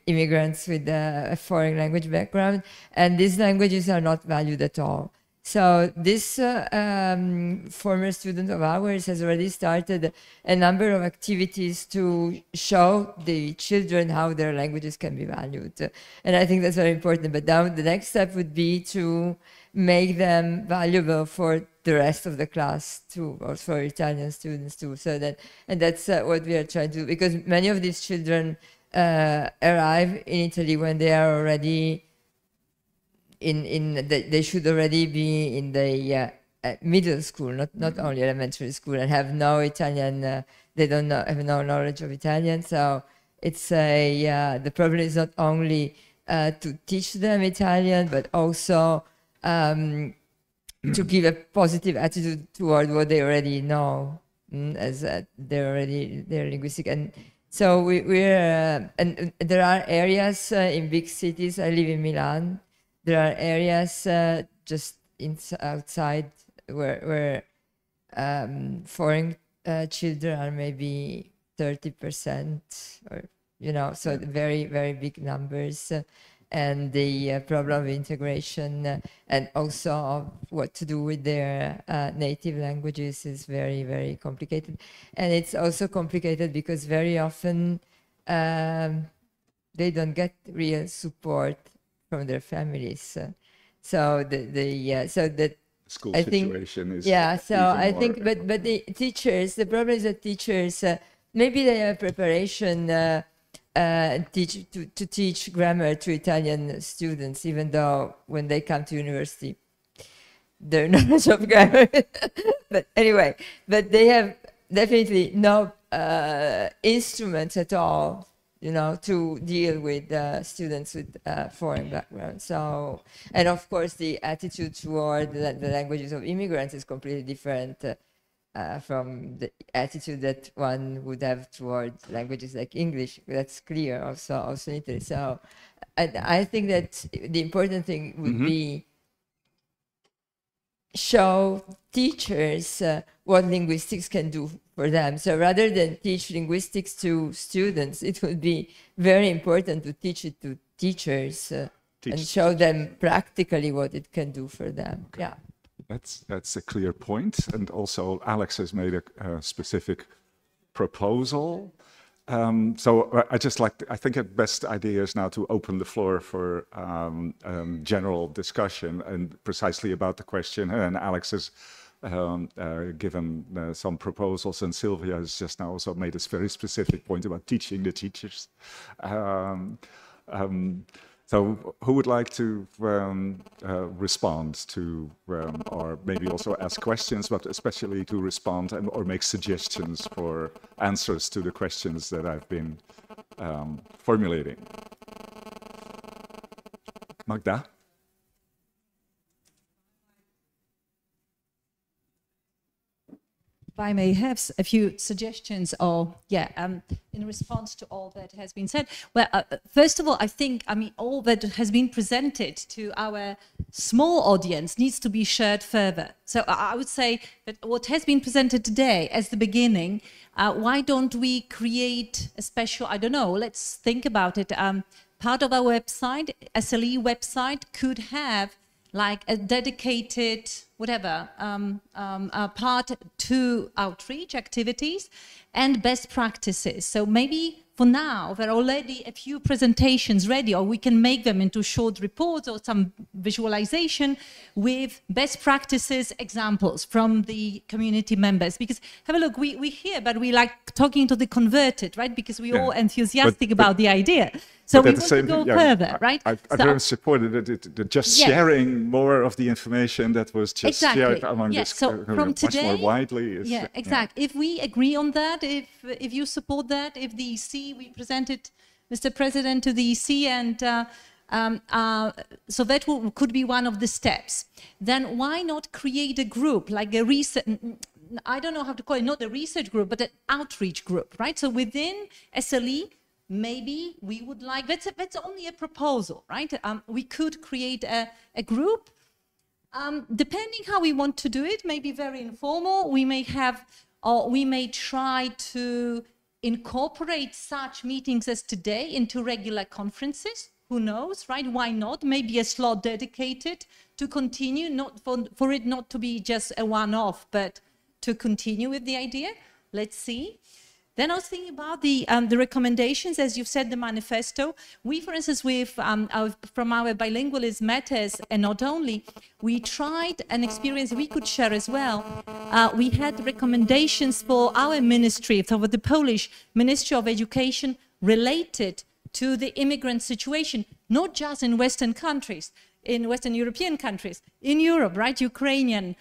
immigrants with a foreign language background, and these languages are not valued at all. So this former student of ours has already started a number of activities to show the children how their languages can be valued. And I think that's very important. But now the next step would be to make them valuable for the rest of the class too, or for Italian students too. So that, and that's what we are trying to do, because many of these children arrive in Italy when they are already they should already be in the middle school, not only elementary school, and have no Italian. They don't know, have no knowledge of Italian. So it's the problem is not only to teach them Italian, but also to give a positive attitude toward what they already know, as they're linguistic. And so we're and there are areas in big cities. I live in Milan. There are areas just outside where foreign children are maybe 30%, or so very, very big numbers, and the problem of integration and also of what to do with their native languages is very, very complicated. And it's also complicated because very often they don't get real support from their families, so the school I think, situation is I think, but the teachers, the problem is that teachers maybe they have preparation to teach grammar to Italian students, even though when they come to university, their knowledge of grammar. But anyway, but they have definitely no instruments at all, to deal with students with foreign backgrounds. So, and of course, the attitude toward the languages of immigrants is completely different from the attitude that one would have toward languages like English. That's clear also in Italy. So, I think that the important thing would be show teachers what linguistics can do for them. So rather than teach linguistics to students, it would be very important to teach it to teachers and show them practically what it can do for them. Okay. Yeah. That's a clear point. And also Alex has made a specific proposal. So I think the best idea is now to open the floor for general discussion and precisely about the question. And Alex has given some proposals, and Sylvia has just now also made a very specific point about teaching the teachers. So who would like to respond to, or maybe also ask questions, but especially to respond or make suggestions for answers to the questions that I've been formulating? Magda? If I may have a few suggestions, or in response to all that has been said. Well, first of all, all that has been presented to our small audience needs to be shared further. So I would say that what has been presented today as the beginning, why don't we create a special, let's think about it. Part of our website, SLE website, could have like a dedicated part to outreach activities and best practices. So maybe for now there are already a few presentations ready, or we can make them into short reports or some visualization with best practices examples from the community members. Because have a look, we hear, but we like talking to the converted, right? Because we're all enthusiastic about the idea. So But we at the want to same go time, further, right? I So- very supported it, just Yes. sharing more of the information that was just shared among Yes. this So from much today, more widely. Is, yeah, exactly. If we agree on that, if you support that, if the EC, we presented Mr. President to the EC, and so that could be one of the steps. Then why not create a group, like a research? I don't know how to call it, not a research group, but an outreach group, right? So within SLE, maybe we would like, that's only a proposal, right? We could create a group, depending how we want to do it, maybe very informal. We may have, or we may try to incorporate such meetings as today into regular conferences. Who knows, right? Why not? Maybe a slot dedicated to continue, not for it not to be just a one-off, but to continue with the idea. Let's see. Then I was thinking about the recommendations, as you've said, the manifesto. We, for instance, from our bilingualism matters, and not only, we tried an experience we could share as well. We had recommendations for our ministry, for the Polish Ministry of Education, related to the immigrant situation, not just in Western countries, in Western European countries, in Europe, right? Ukrainian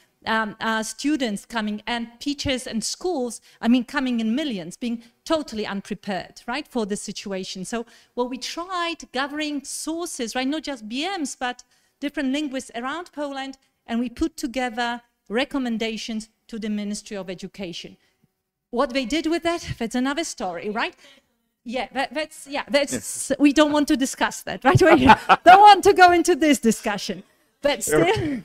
students coming, and teachers and schools, I mean, coming in millions, being totally unprepared, right, for the situation. So, well, we tried gathering sources, right, not just BMs, but different linguists around Poland, and we put together recommendations to the Ministry of Education. What they did with that, that's another story, right? Yeah, that's we don't want to discuss that, right? We don't want to go into this discussion, but still...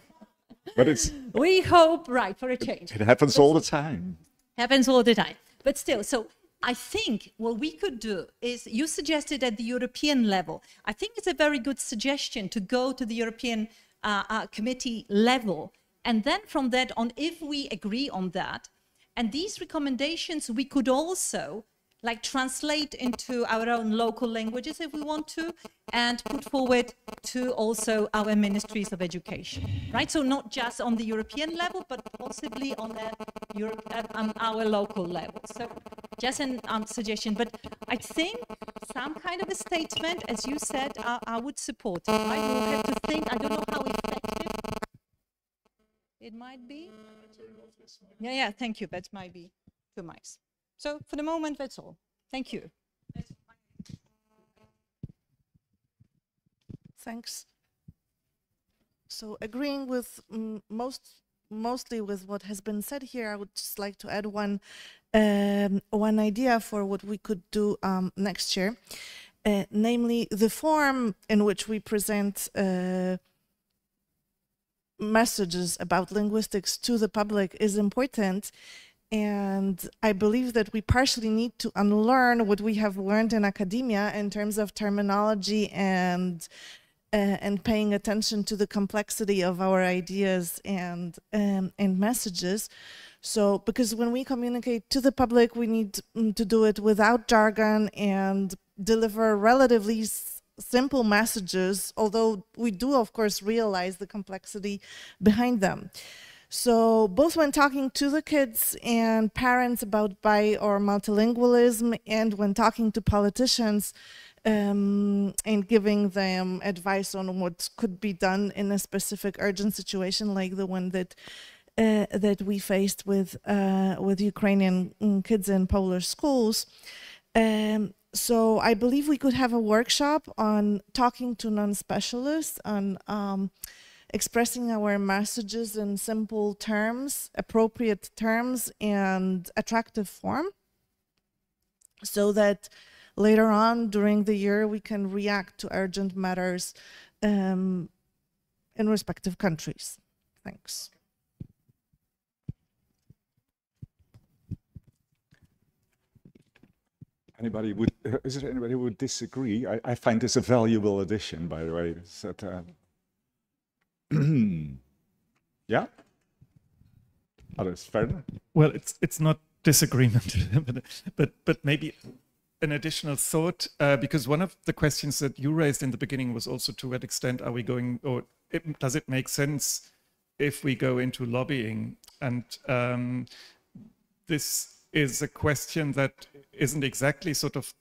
But we hope, right, for a change. It happens all the time. Happens all the time. But still, so I think what we could do is, you suggested at the European level, I think it's a very good suggestion to go to the European committee level. And then from that on, if we agree on that, and these recommendations we could also like translate into our own local languages if we want to, and put forward to also our ministries of education, right? So not just on the European level, but possibly on our local level. So just a suggestion, but I think some kind of a statement, as you said, I would support it, right? We'll have to think, I don't know how effective it might be. Yeah, thank you, that might be too much. So for the moment, that's all. Thank you. Thanks. So agreeing with mostly with what has been said here, I would just like to add one idea for what we could do next year, namely the form in which we present messages about linguistics to the public is important. And I believe that we partially need to unlearn what we have learned in academia in terms of terminology and paying attention to the complexity of our ideas and messages. So, because when we communicate to the public, we need to do it without jargon and deliver relatively simple messages, although we do, of course, realize the complexity behind them. So both when talking to the kids and parents about bi or multilingualism, and when talking to politicians and giving them advice on what could be done in a specific urgent situation like the one that we faced with Ukrainian kids in Polish schools. So I believe we could have a workshop on talking to non-specialists, on expressing our messages in simple terms, appropriate terms, and attractive form, so that later on during the year we can react to urgent matters in respective countries. Thanks. Is there anybody who would disagree? I find this a valuable addition, by the way. Yeah? Others, Ferdinand? Well, it's not disagreement, but maybe an additional thought, because one of the questions that you raised in the beginning was also, to what extent are we going, or does it make sense if we go into lobbying? And this is a question that isn't exactly sort of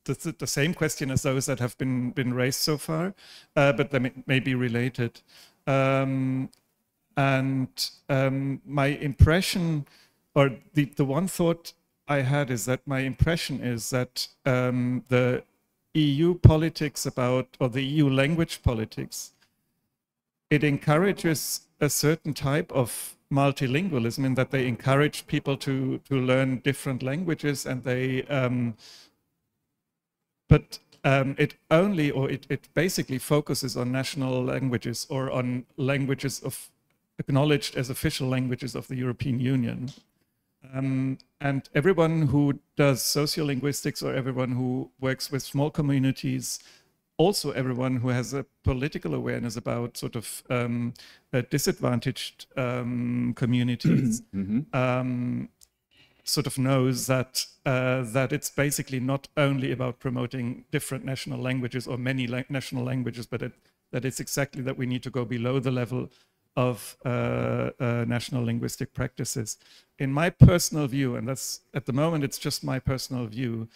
the the same question as those that have been raised so far, but they may be related. My impression, or the one thought I had is that my impression is that the EU politics about, or the EU language politics, it encourages a certain type of multilingualism in that they encourage people to learn different languages, and they it only, or it basically focuses on national languages or on languages acknowledged as official languages of the European Union. And everyone who does sociolinguistics, or everyone who works with small communities, also everyone who has a political awareness about sort of disadvantaged communities, sort of knows that that it's basically not only about promoting different national languages or many national languages, but that it's exactly that we need to go below the level of national linguistic practices. In my personal view, and that's at the moment it's just my personal view,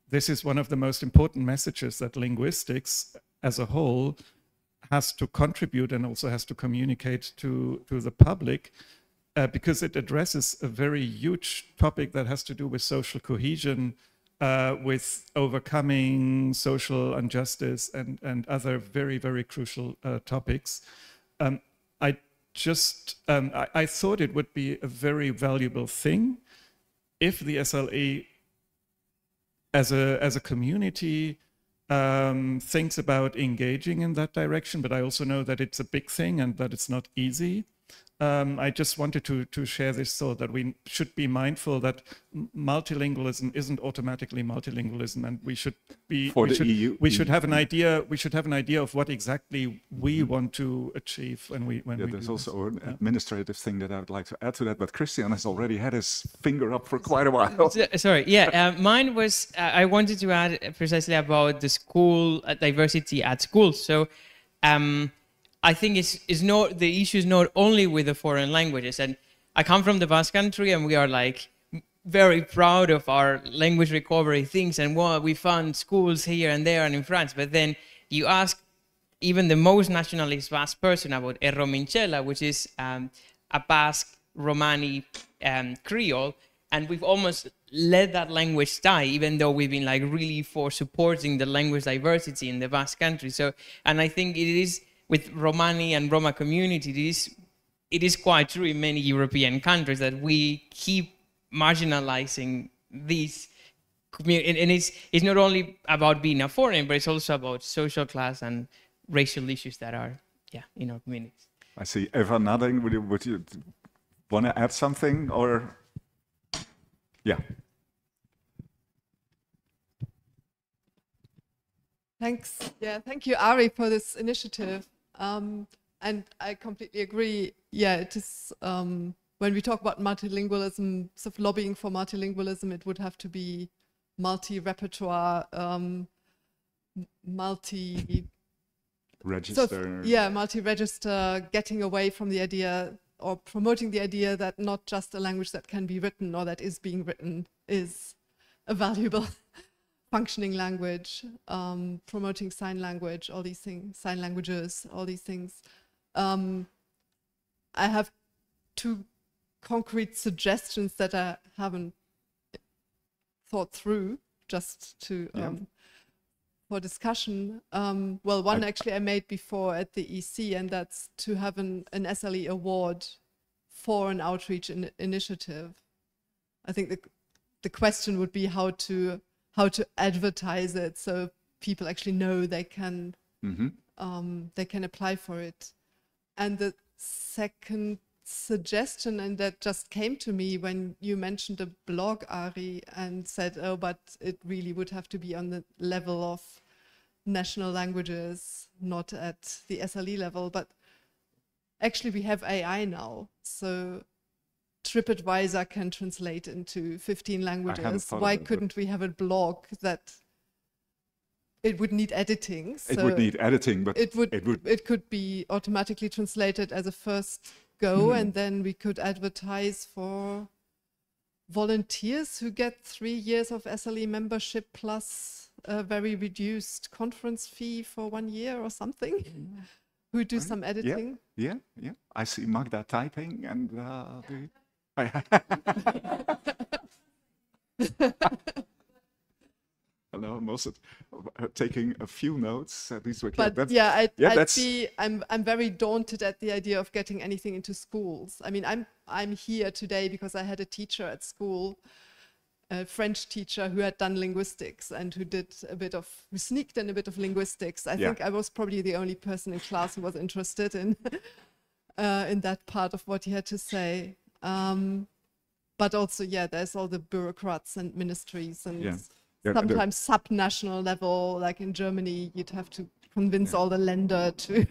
this is one of the most important messages that linguistics as a whole has to contribute and also has to communicate to the public, because it addresses a very huge topic that has to do with social cohesion, with overcoming social injustice and other very, very crucial topics. I thought it would be a very valuable thing if the SLE as a community thinks about engaging in that direction, but I also know that it's a big thing and that it's not easy. I just wanted to share this thought that we should be mindful that multilingualism isn't automatically multilingualism, and we should be we should have an idea. We should have an idea of what exactly we want to achieve when we there's also an administrative thing that I would like to add to that, but Christian has already had his finger up for quite a while. Sorry, yeah, mine was I wanted to add precisely about the school diversity at school. So. I think the issue is not only with the foreign languages, and I come from the Basque Country, and we are like very proud of our language recovery things, and we found schools here and there and in France. But then you ask even the most nationalist Basque person about Errominchela, which is a Basque Romani Creole, and we've almost let that language die, even though we've been like really for supporting the language diversity in the Basque Country. So, and I think it is. With Romani and Roma community, it is quite true in many European countries that we keep marginalizing these communities. And it's not only about being a foreigner, but it's also about social class and racial issues that are in our communities. I see Eva nodding. Would you want to add something, or? Yeah. Thanks. Yeah, thank you, Ari, for this initiative. And I completely agree. Yeah, it is, when we talk about multilingualism, sort of lobbying for multilingualism, it would have to be multi-repertoire, multi-register. Multi-register, getting away from the idea or promoting the idea that not just a language that can be written or that is being written is a valuable functioning language, promoting sign language, all these things, sign languages, all these things. I have two concrete suggestions that I haven't thought through, just to for discussion. Well, one actually I made before at the EC, and that's to have an SLE award for an outreach initiative. I think the question would be how to advertise it so people actually know they can apply for it. And the second suggestion, and that just came to me when you mentioned a blog, Ari, and said, oh, but it really would have to be on the level of national languages, not at the SLE level. But actually we have AI now, so TripAdvisor can translate into 15 languages. Why couldn't we have a blog that it would need editing? So it would need editing, but it could be automatically translated as a first go, and then we could advertise for volunteers who get 3 years of SLE membership plus a very reduced conference fee for 1 year or something, who do some editing. Yeah. I see Magda typing and Hello, I'm also taking a few notes. These were But yeah, I'm very daunted at the idea of getting anything into schools. I mean, I'm here today because I had a teacher at school, a French teacher who had done linguistics and who sneaked in a bit of linguistics. I think I was probably the only person in class who was interested in that part of what he had to say. But also, there's all the bureaucrats and ministries and sometimes sub-national level, like in Germany, you'd have to convince all the Länder to.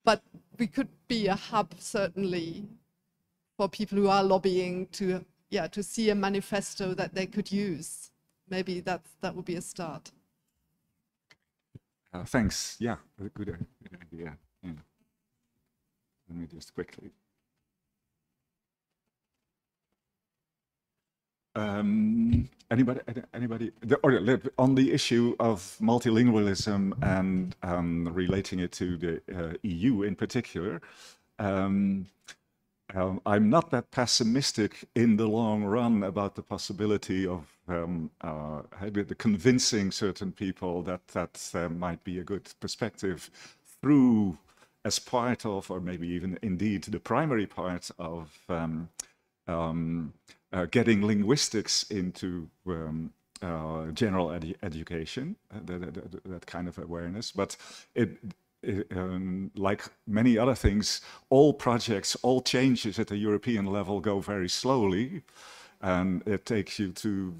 But we could be a hub, certainly, for people who are lobbying to see a manifesto that they could use. Maybe that would be a start. Thanks. Yeah, good idea. Yeah. Let me just quickly. Anybody on the issue of multilingualism and relating it to the EU in particular, I'm not that pessimistic in the long run about the possibility of convincing certain people that might be a good perspective through, as part of, or maybe even indeed the primary part of getting linguistics into general education, that kind of awareness. But like many other things, all projects, all changes at the European level go very slowly. And it takes you to,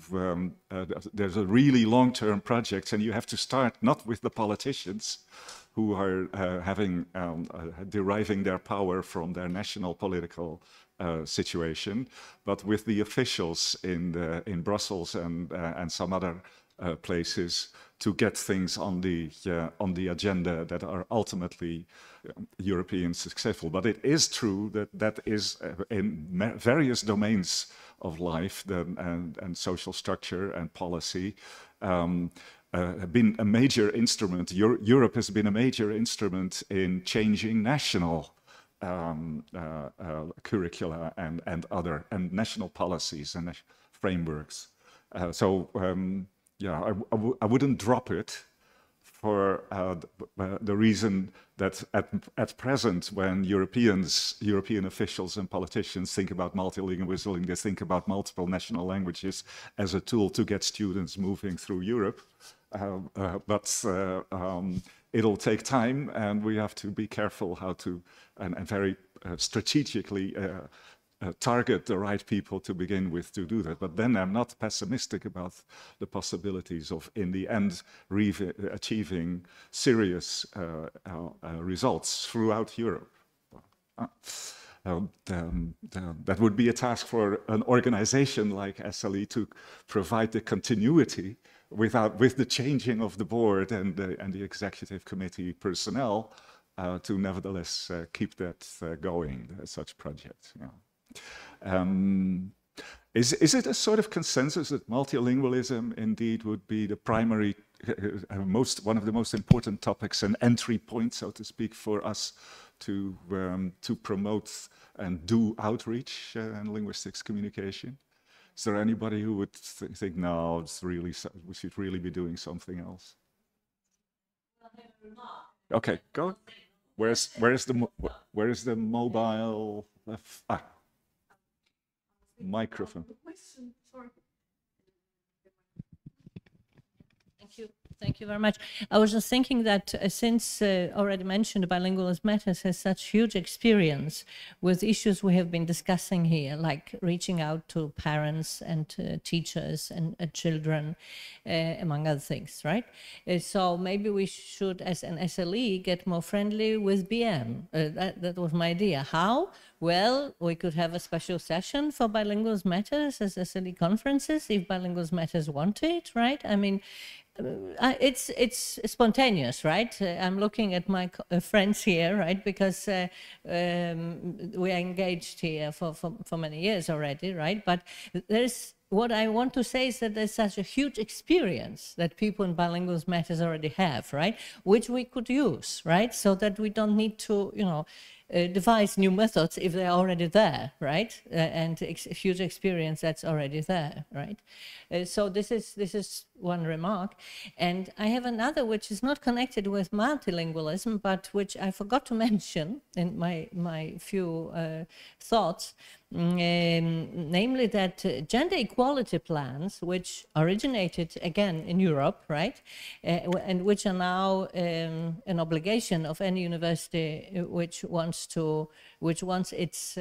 there's a really long-term project, and you have to start not with the politicians who are deriving their power from their national political situation, but with the officials in Brussels and some other places to get things on the agenda that are ultimately European successful. But it is true that is in various domains of life and social structure and policy been a major instrument. Europe has been a major instrument in changing national curricula and other national policies and frameworks. So I wouldn't drop it for the reason that at present, when European officials and politicians think about multilingualism, they think about multiple national languages as a tool to get students moving through Europe. But it'll take time, and we have to be careful how to, and very strategically target the right people to begin with to do that. But then I'm not pessimistic about the possibilities of, in the end, achieving serious results throughout Europe. That would be a task for an organization like SLE to provide the continuity with the changing of the board and the executive committee personnel to nevertheless keep that going, such projects. Is it a sort of consensus that multilingualism indeed would be the primary, one of the most important topics, an entry point, so to speak, for us to promote and do outreach and linguistics communication? Is there anybody who would think, no, we should really be doing something else? Okay, go. Where is the mobile microphone? Thank you very much. I was just thinking that since already mentioned, Bilingualism Matters has such huge experience with issues we have been discussing here, like reaching out to parents and teachers and children, among other things, right? So maybe we should, as an SLE, get more friendly with BM. That was my idea. How? Well, we could have a special session for Bilingualism Matters as SLE conferences, if Bilingualism Matters want it, right? I mean, it's spontaneous, right? I'm looking at my friends here, right? Because we are engaged here for many years already, right? But what I want to say is that there's such a huge experience that people in bilingual matters already have, right? Which we could use, right? So that we don't need to, you know, devise new methods if they're already there, right? And huge experience that's already there, right? So this is one remark. And I have another which is not connected with multilingualism, but which I forgot to mention in my few thoughts, namely that gender equality plans, which originated again in Europe, right, and which are now an obligation of any university which wants its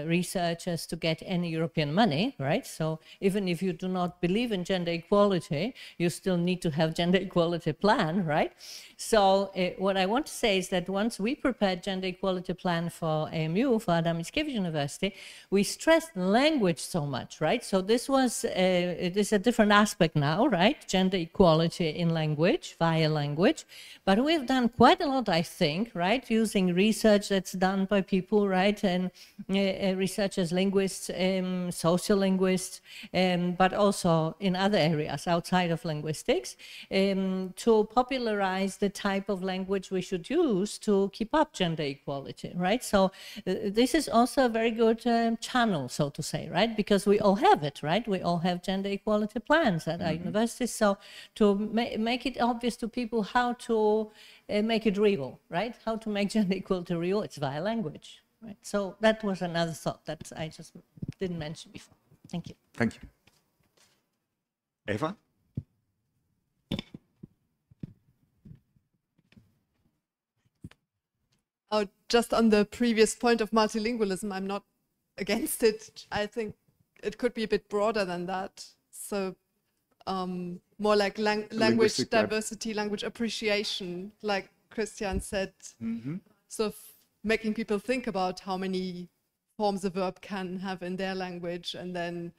researchers to get any European money, right? So even if you do not believe in gender equality, you still need to have gender equality plan, right? So what I want to say is that once we prepared gender equality plan for AMU, for Adam Mickiewicz University, we stressed language so much, right? So this was this is a different aspect now, right? Gender equality in language, via language. But we've done quite a lot, I think, right? Using research that's done by people, right? And researchers, linguists, sociolinguists, but also in other areas outside of linguistics, to popularize the type of language we should use to keep up gender equality, right? So this is also a very good channel, so to say, right? Because we all have it, right? We all have gender equality plans at our universities. So to make it obvious to people how to make it real, right? How to make gender equality real, it's via language, right? So that was another thought that I just didn't mention before. Thank you. Thank you. Eva? Oh, just on the previous point of multilingualism, I'm not against it. I think it could be a bit broader than that. So more like language diversity, language appreciation, like Christian said, sort of making people think about how many forms a verb can have in their language, and then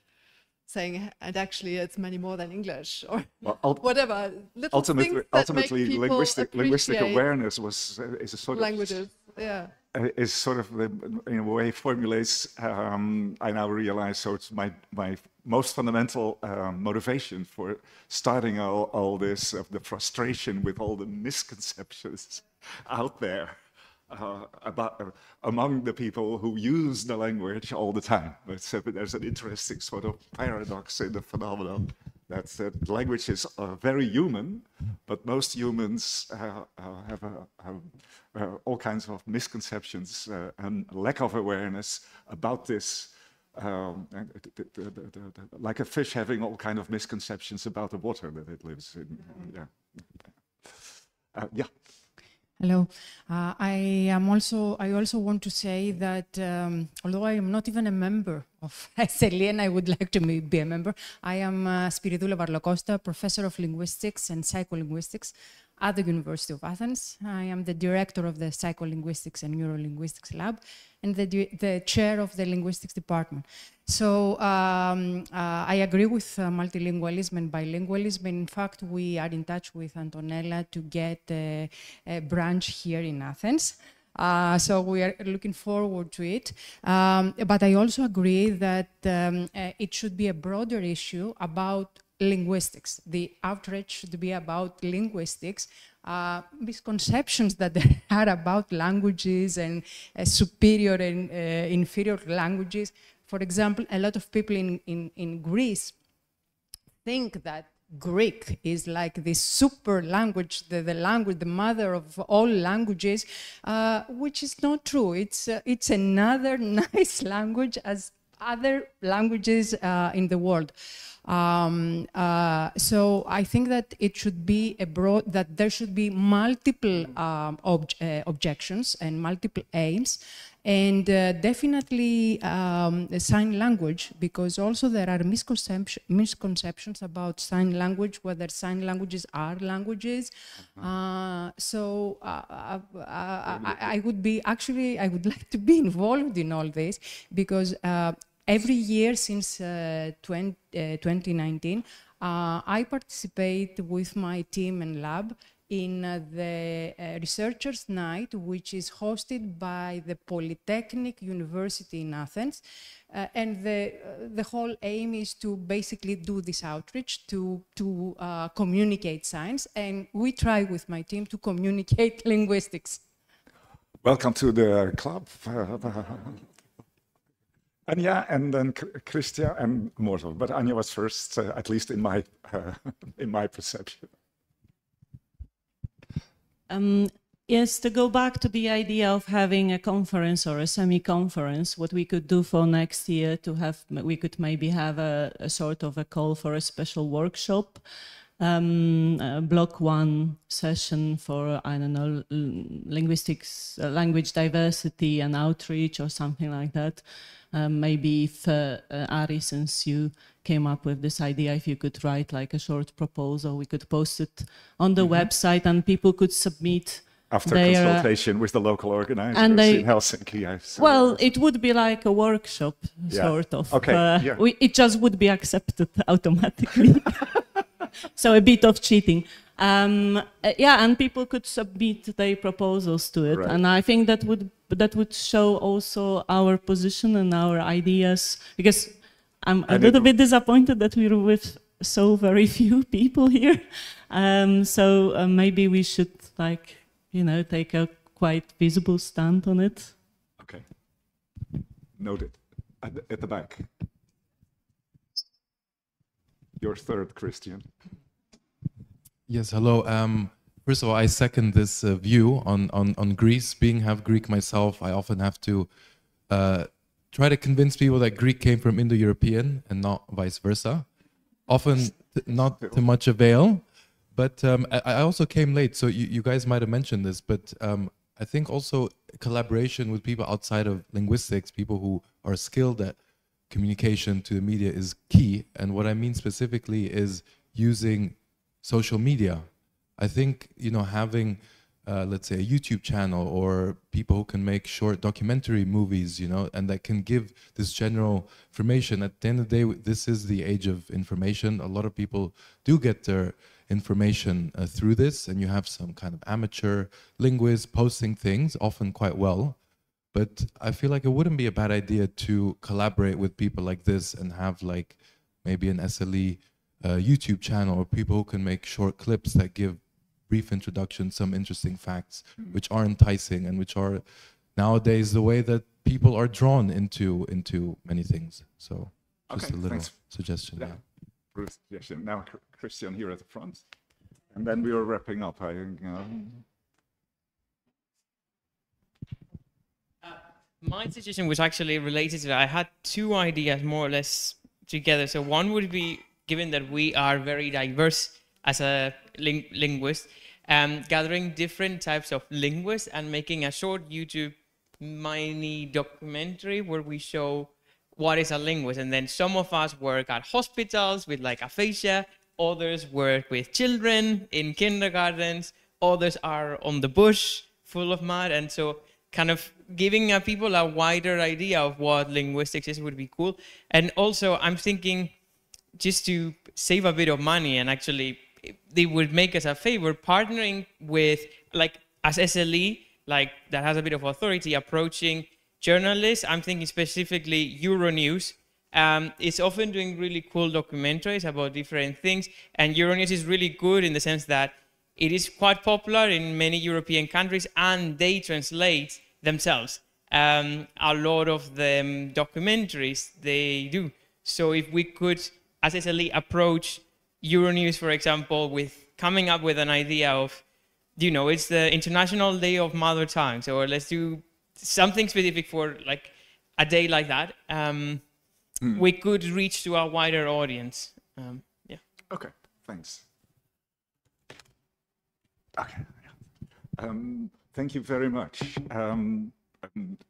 saying, and actually it's many more than English, or whatever. Ultimately, linguistic awareness is a sort languages, is sort of in a way formulates. I now realize, so it's my most fundamental motivation for starting all this, of the frustration with all the misconceptions out there among the people who use the language all the time. There's an interesting sort of paradox in the phenomenon that language is very human, but most humans have all kinds of misconceptions and lack of awareness about this. Like a fish having all kinds of misconceptions about the water that it lives in. Yeah. Hello. I also want to say that although I am not even a member of SLE, and I would like to be a member, I am Spiridoula Varlocosta, Professor of Linguistics and Psycholinguistics at the University of Athens. I am the director of the Psycholinguistics and Neurolinguistics Lab and the chair of the Linguistics Department. So I agree with multilingualism and bilingualism. In fact, we are in touch with Antonella to get a branch here in Athens. So we are looking forward to it. But I also agree that it should be a broader issue about linguistics. The outrage should be about linguistics, misconceptions that there are about languages and superior and inferior languages. For example, a lot of people in Greece think that Greek is like this super language, the language, the mother of all languages, which is not true. It's another nice language as other languages in the world. So I think that it should be that there should be multiple objections and multiple aims, and definitely sign language, because also there are misconceptions about sign language, whether sign languages are languages. So I would like to be involved in all this, because every year since 2019, I participate with my team and lab in the Researchers' Night, which is hosted by the Polytechnic University in Athens. And the whole aim is to basically do this outreach, to communicate science. And we try with my team to communicate linguistics. Welcome to the club. Anya, and then Christian and Mortal. But Anya was first, at least in my perception. Yes, to go back to the idea of having a conference or a semi-conference, what we could do for next year to have, we could maybe have a sort of a call for a special workshop, block 1 session for, I don't know, linguistics, language diversity and outreach or something like that. Maybe if Ari, since you came up with this idea, if you could write like a short proposal, we could post it on the website and people could submit after their, consultation with the local organizers and they, in Helsinki. Well, it would be like a workshop, sort of. Okay. It just would be accepted automatically. So a bit of cheating. Yeah, and people could submit their proposals to it, right. And I think that would show also our position and our ideas. Because I'm a little bit disappointed that we're with so very few people here. So maybe we should, like, you know, take a quite visible stand on it. Okay. Noted. At the back. Your third, Christian. Yes, hello. First of all, I second this view on Greece. Being half Greek myself, I often have to try to convince people that Greek came from Indo-European and not vice versa. Often not to much avail. But I also came late, so you guys might have mentioned this, but I think also collaboration with people outside of linguistics, people who are skilled at communication to the media is key. And what I mean specifically is using social media. I think, you know, having, let's say, a YouTube channel or people who can make short documentary movies, you know, and that can give this general information. At the end of the day, this is the age of information. A lot of people do get their information through this, and you have some kind of amateur linguists posting things, often quite well. But I feel like it wouldn't be a bad idea to collaborate with people like this and have like maybe an SLE YouTube channel or people who can make short clips that give brief introductions, some interesting facts, which are enticing and which are nowadays the way that people are drawn into many things. So just a little suggestion. Yeah. Bruce, suggestion. Now Christian here at the front. And then we are wrapping up. My suggestion was actually related to that. I had two ideas more or less together. So one would be, given that we are very diverse as a linguist, gathering different types of linguists and making a short YouTube mini documentary where we show what is a linguist. And then some of us work at hospitals with like aphasia, others work with children in kindergartens, others are on the bush full of mud. And so kind of giving people a wider idea of what linguistics is would be cool. And also I'm thinking, just to save a bit of money, and actually they would make us a favor, partnering with, like, as SLE, like, that has a bit of authority, approaching journalists. I'm thinking specifically Euronews. It's often doing really cool documentaries about different things, and Euronews is really good in the sense that it is quite popular in many European countries, and they translate themselves. A lot of the documentaries they do. So if we could, as SLE, approach Euronews, for example, with coming up with an idea of, you know, it's the International Day of Mother Tongue, so let's do something specific for like a day like that. We could reach to a wider audience. Yeah. Okay, thanks. Okay. Thank you very much.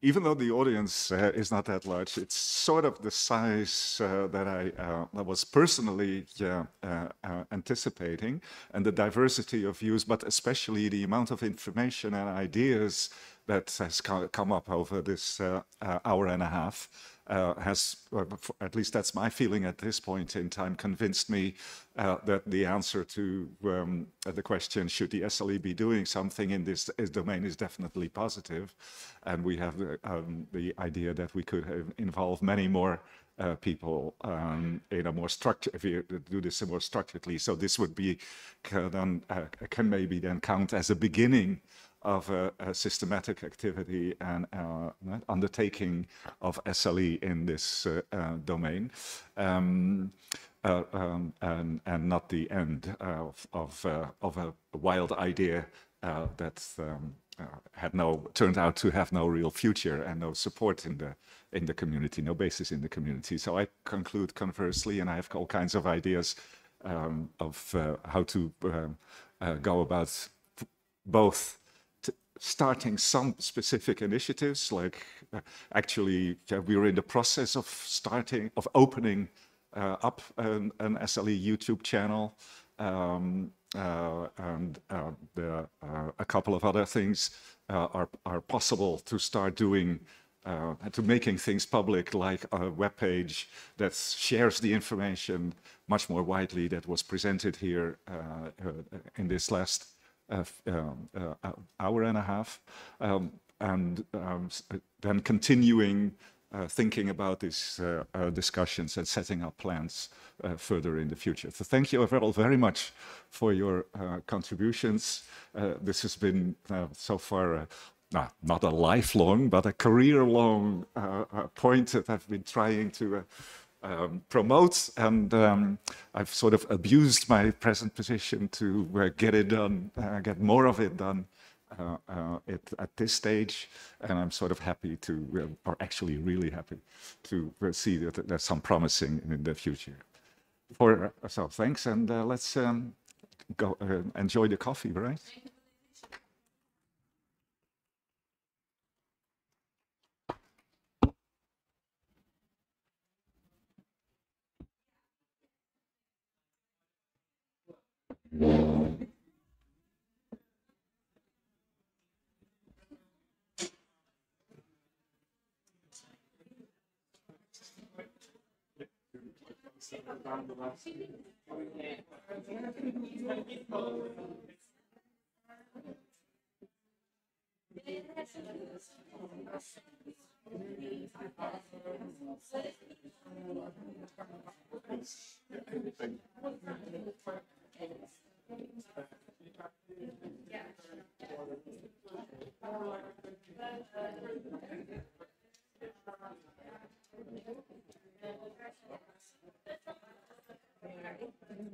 Even though the audience is not that large, it's sort of the size that I was personally anticipating, and the diversity of views, but especially the amount of information and ideas that has come up over this hour and a half has, at least that's my feeling at this point in time, convinced me that the answer to the question, should the SLE be doing something in this domain, is definitely positive. And we have the idea that we could involve many more people in a more structured, if you do this more structuredly. So this would be, can maybe then count as a beginning of a systematic activity and undertaking of SLE in this domain, and not the end of a wild idea that turned out to have no real future and no support in the community, no basis in the community. So I conclude conversely, and I have all kinds of ideas of how to go about both starting some specific initiatives, like actually we were in the process of opening up an SLE YouTube channel, and a couple of other things are possible to start doing, to making things public, like a web page that shares the information much more widely that was presented here in this last hour and a half, and then continuing thinking about these discussions and setting up plans further in the future. So thank you all very much for your contributions. This has been so far not a lifelong, but a career-long point that I've been trying to promote, and I've sort of abused my present position to get it done, get more of it done at this stage, and I'm sort of happy to, or actually really happy to see that there's some promising in the future. So thanks, and let's go enjoy the coffee, right?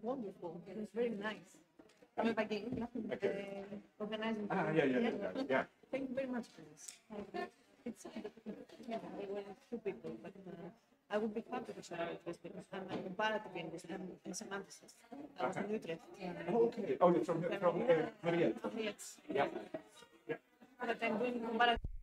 Wonderful. It was very nice. Organizing. Yeah. Thank you very much for this. It's they were two people, but I would be happy to share this because I'm a comparative linguist. I'm a semanticist. I was in Utrecht. Okay. Oh, from Mariette. From Mariette. Yeah. But I'm doing comparative.